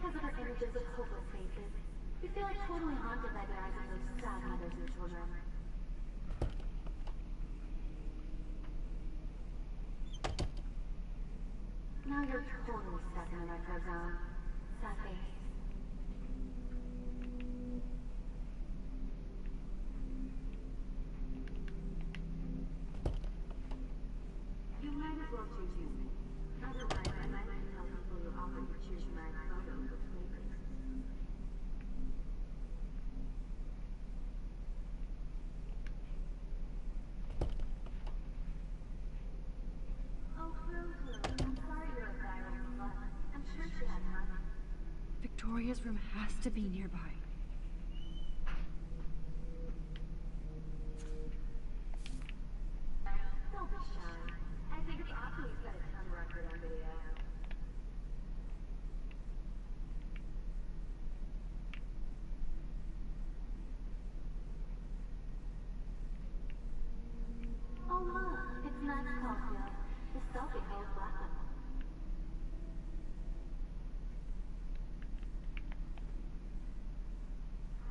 because of her images of hopeless faces. We feel like totally haunted by the eyes of those sad mothers and children. Now you're totally stuck in the retro zone. Sad face. You might as well choose me. Otherwise, I might have to tell people you offered to choose my photo with flavors. Oh, Flo, I'm sorry you're a viral slut. I'm sure she had money.
Victoria's room has to be nearby.
Don't be shy. I think it's awesome you set a ton record on video. Oh look, it's Max Caulfield. The selfie holds black.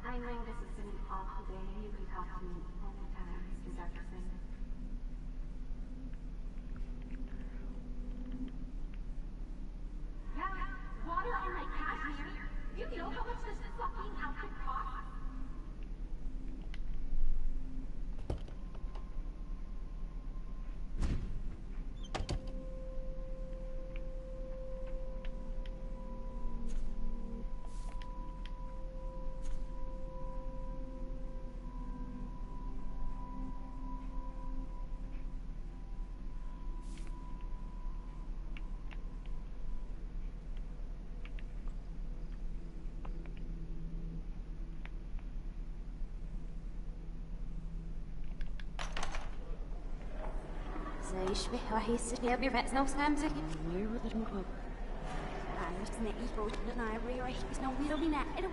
I know this has been an awful day. You can talk to me anytime, Mr. Jefferson. Yeah, water on my cashmere. You know how much this fucking outfit costs?
يشبه راح يستني أبي رأس نو سامزك يرد المقلب أنا سنة إيكو لنا يبري راح يسنو ويلو بينا إلو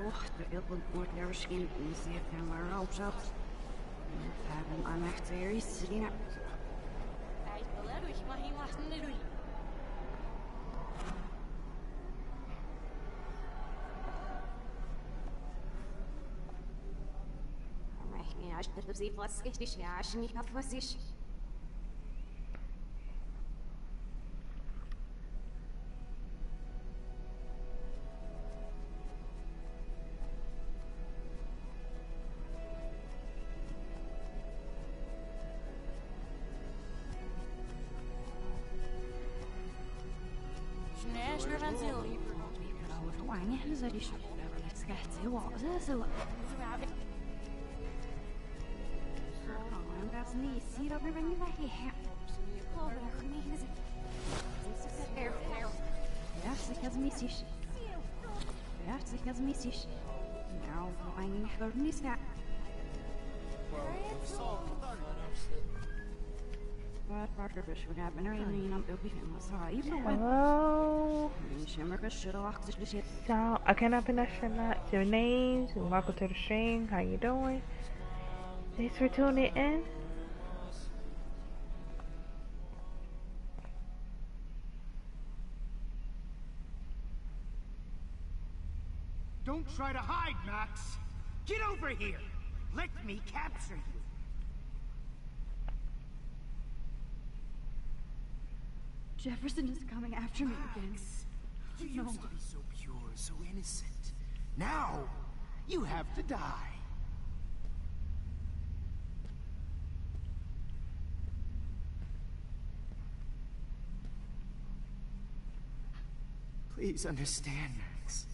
روح بيضل موت نرشين نسيت كاميرا وشابس I'm actually sitting up. عشان تبزي فلسكتش عشان يكفوسيش شناش نرفنزلو وعني احنا زي شو سكحتي وعزازو That's me. See, don't bring me back here. Oh, but I need this. That's because me sish. That's because me sish. Now, I'm going to miss that. What Parker Fish would happen? I mean, I'm going to be
Hello. So, I cannot finish that. Your names. Welcome to the stream. How you doing? Thanks for tuning in.
Don't try to hide, Max! Get over here! Let me capture you!
Jefferson is coming after me again.
You used to be so pure, so innocent. Now, you have to die. Please understand, Max.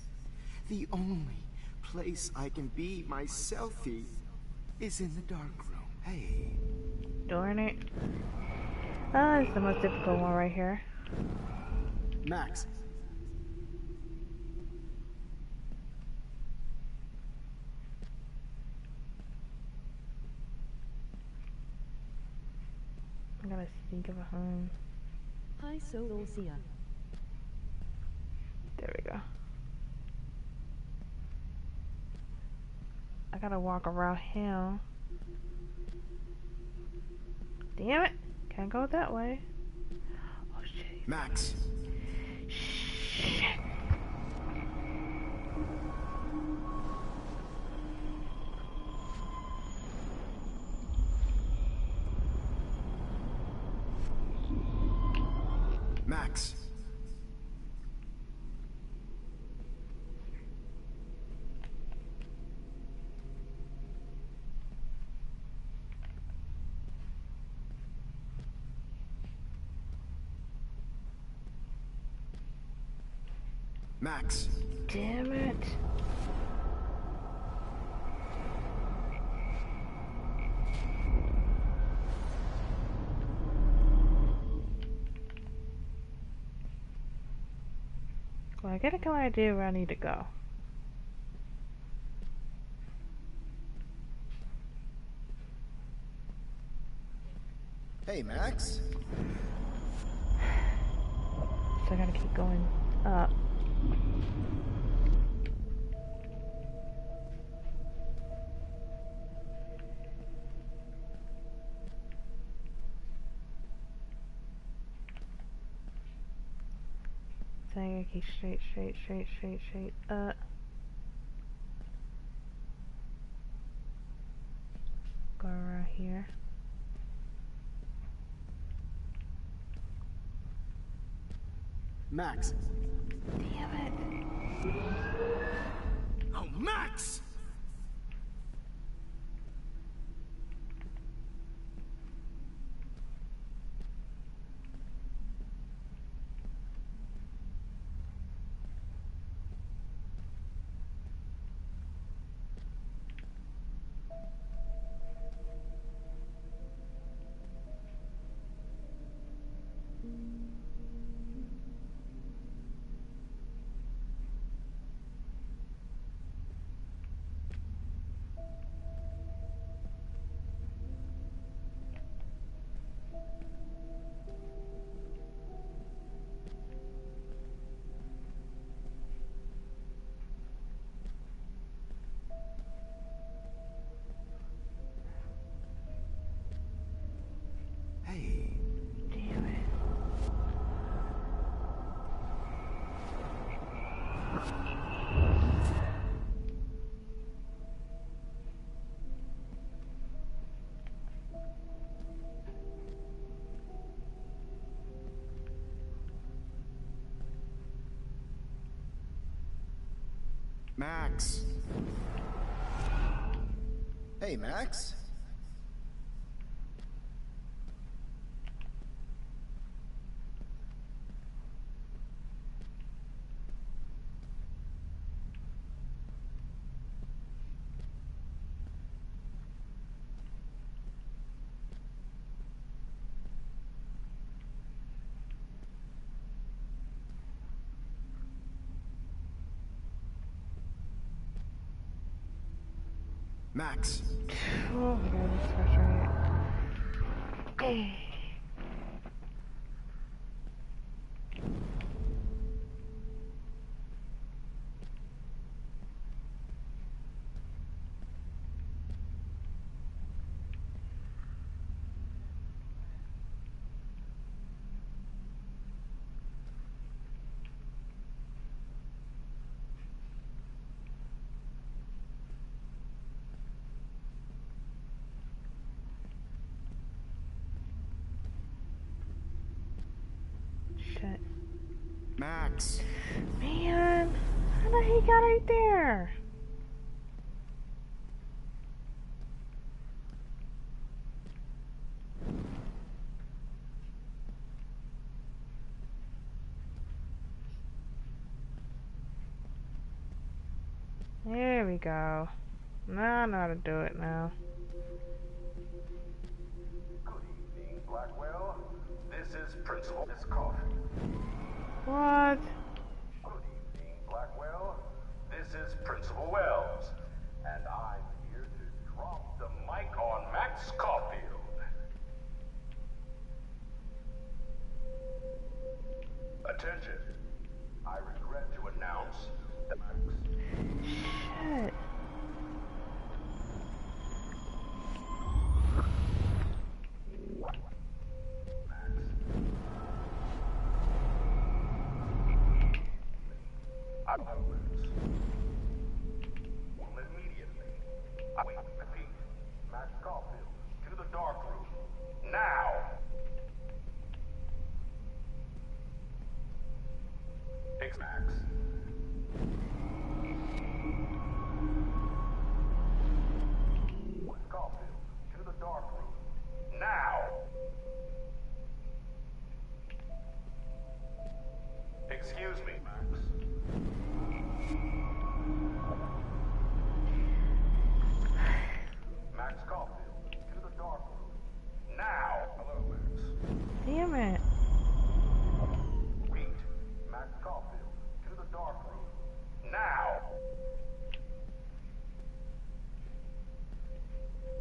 The only place I can be my selfie is in the dark room. Hey.
Darn it. Oh, it's the most difficult one right here.
Max.
I'm gonna think of a home.
Hi, Solosia.
There we go. I gotta walk around him. Damn it. Can't go that way. Oh shit.
Max.
Shit.
Max. Max.
Damn it. Well, I get a good idea where I need to go.
Hey, Max.
So I gotta keep going up. So I gotta keep straight up. Go around here.
Max.
Damn it.
Oh, Max! Hey.
Damn it.
Max. Hey, Max. Max.
Oh my god, this is frustrating. Shit.
Max.
Man, how the heck got right there? There we go. Now I know how to do it now.
Good evening, Blackwell. This is Principal Miss Coffee.
What?
Good evening, Blackwell. This is Principal Wells, and I'm here to drop the mic on Max Caulfield. Attention. I regret to announce that Max...
Shit.
Immediately. Wait, repeat. Max Caulfield, to the dark room. Now! Max. Caulfield, to the dark room. Now! Excuse me, Max. Max Caulfield, to the dark room. Now! Hello, Max.
Damn it.
Read. Max Caulfield, to the dark room. Now!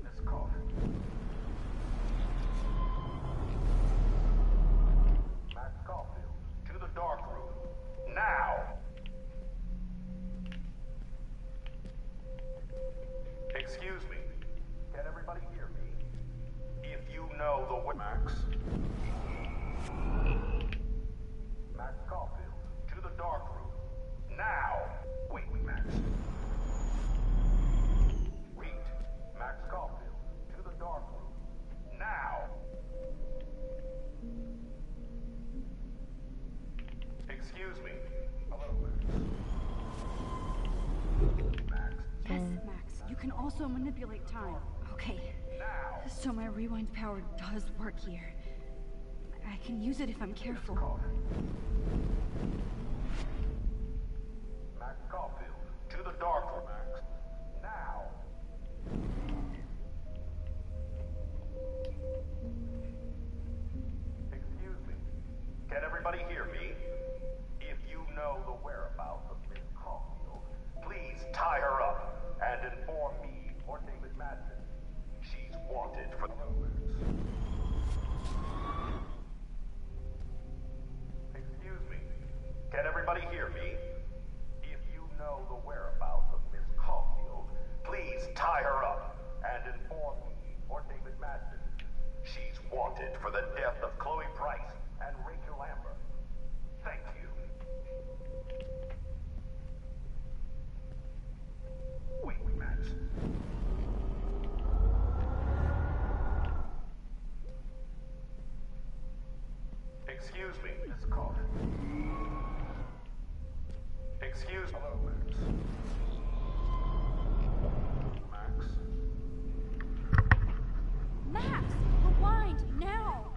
Miss Caulfield. Max Caulfield, to the dark room. Now! Excuse me. Can everybody hear me? If you know the way, Max. Max Caulfield, to the dark room. Now! Wait, Max. Read. Max Caulfield, to the dark room. Now! Excuse me. Hello, Max.
Yes, Max. You can also manipulate time. Okay. So my rewind power does work here. I can use it if I'm careful.
Max Caulfield, to the dark room, Max. Now! Excuse me. Can everybody hear me? If you know the whereabouts of Miss Caulfield, please tie her up and inform me or David Madsen. She's wanted for the Excuse me. Can everybody hear me? If you know the whereabouts of Miss Caulfield, please tie her up and inform me or David Madsen. She's wanted for the death of Chloe Price and Rachel Amber. Thank you. Wait, Max. Excuse me, Miss Caulfield. Excuse me. Hello, Max. Max.
Max! Rewind, now!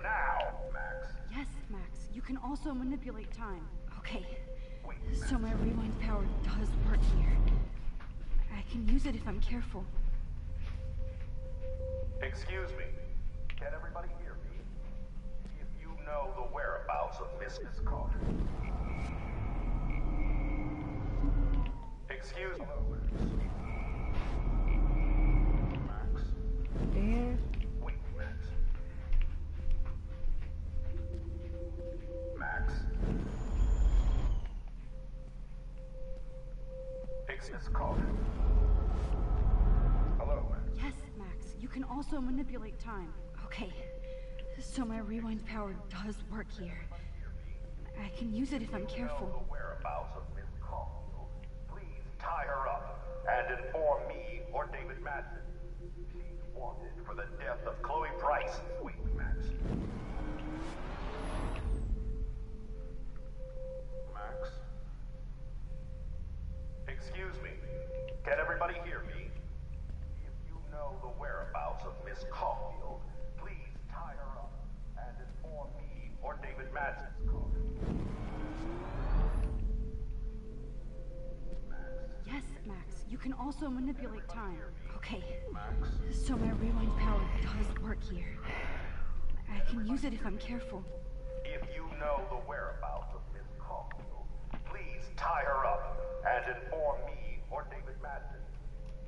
Now, Max.
Yes, Max. You can also manipulate time. Okay. So my rewind power does work here. I can use it if I'm careful.
Excuse me. Can everybody hear me? If you know the whereabouts of Miss Caulfield. Excuse me. Max.
Damn.
Wait, Max. Max. Miss Caulfield. Hello, Max.
Yes, Max. You can also manipulate time. Okay. So my rewind power does work here. I can use it if I'm careful.
The whereabouts of Miss Caulfield, please tie her up and inform me or David Madsen. She's wanted for the death of Chloe Price. Wait, Max. Max. Excuse me. Can everybody hear me? If you know the whereabouts of Miss Caulfield, please tie her up and inform me or David Madsen.
Yes, Max. You can also manipulate time. Okay. So my rewind power does work here. I can use it if I'm careful.
If you know the whereabouts of Miss Caulfield, please tie her up and inform me or David Madsen.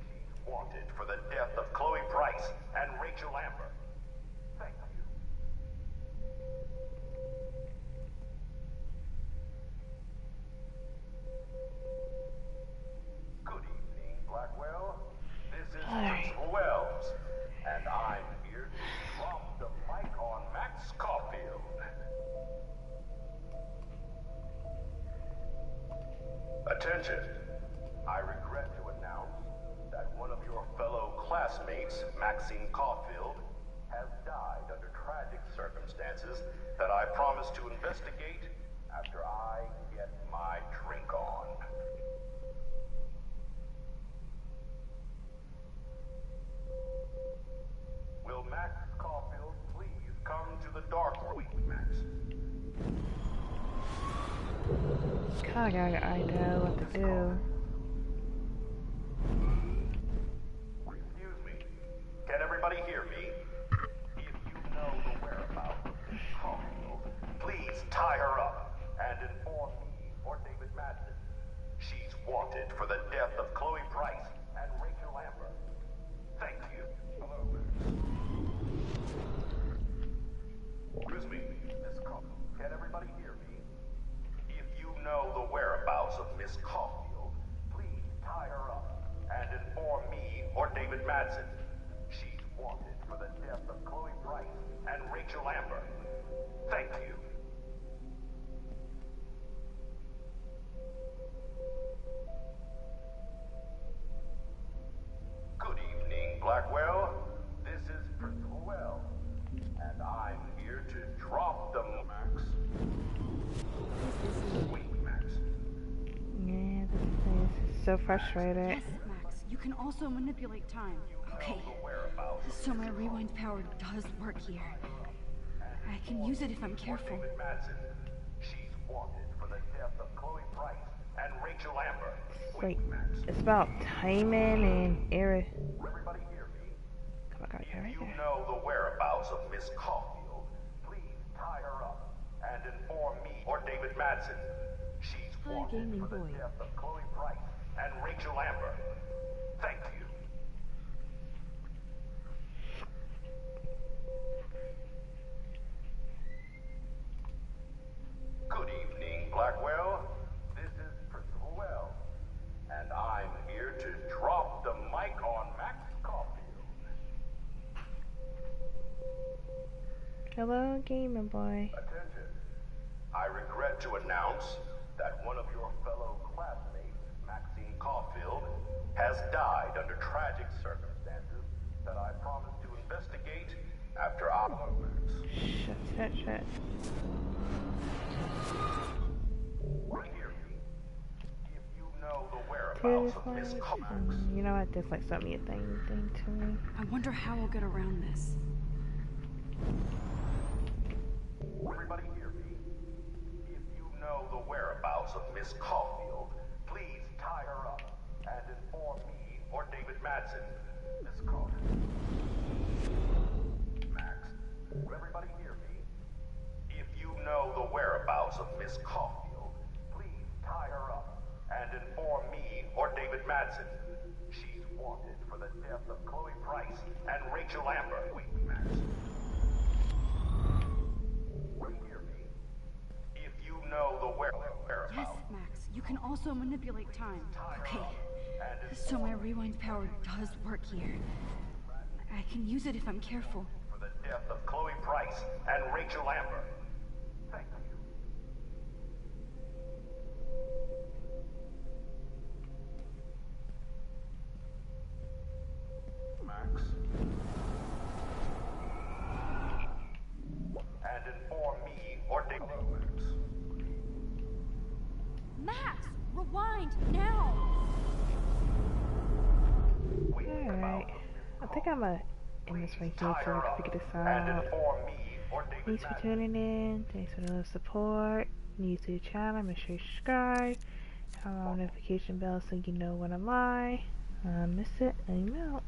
She's wanted for the death of Chloe Price and Rachel Amber. Thank you. Good evening, Blackwell. This is Principal Wells, and I'm here to drop the mic on Max Caulfield. Attention. I regret to announce that one of your fellow classmates, Maxine Caulfield, has died under tragic circumstances that I promise to investigate after I get my drink on. Will Max Caulfield please come to the dark room, Max?
Kinda got an idea what to do.
Excuse me. Can everybody hear me? If you know the whereabouts of Miss Caulfield, please tie her up and inform me or David Madsen. She's wanted for the death of Chloe Price and Rachel Amber. Thank you. Hello, Max. Excuse me, Miss Caulfield. Can everybody hear me? If you know the whereabouts of Miss Caulfield, please tie her up and inform me or David Madsen. She's wanted for the death of Chloe Price and Rachel Amber. Thank you. Good evening, Blackwell. This is Principal Wells, and I'm here to drop the Max. Wait, Max.
Yeah, this is so frustrated.
Yes, Max. You can also manipulate time. Okay. So my rewind power does work here. I can use it if I'm careful.
David Madsen. She's wanted for the death of Chloe Price and Rachel Amber.
Wait, it's about timing and error.
Everybody hear me?
Come on,
If you know the whereabouts of Miss Caulfield, please tie her up and inform me or David Madsen. She's wanted for the death of Chloe Price and Rachel Amber. Thank you. Good evening, Blackwell. This is Principal Wells, and I'm here to drop the mic on Max Caulfield.
Hello, Gamer Boy.
Attention. I regret to announce that one of your fellow classmates, Maxine Caulfield, has died under tragic circumstances that I promise to investigate after our
Shit. You know what? Just like sent me a thing to me.
I wonder how I'll get around this.
Everybody hear me? If you know the whereabouts of Miss Caulfield, please tie her up and inform me or David Madsen. Miss Caulfield. Max. Everybody hear me? If you know the whereabouts of Miss Caulfield, please tie her up and inform me or David Madsen. She's wanted for the death of Chloe Price and Rachel Amber. Wait, Max. Hear me? If you know the whereabouts.
Yes, Max. You can also manipulate time. Okay. So my rewind power does work here. I can use it if I'm careful.
For the death of Chloe Price and Rachel Amber. Thank you. Max. And inform me or David.
Max, rewind now.
Alright. I think I'm gonna end this right here so we can figure this out. Thanks for tuning in. Thanks for the love support. New to the channel, make sure you subscribe. Turn on the notification bell so you know when I'm live. Miss it, and I'm out.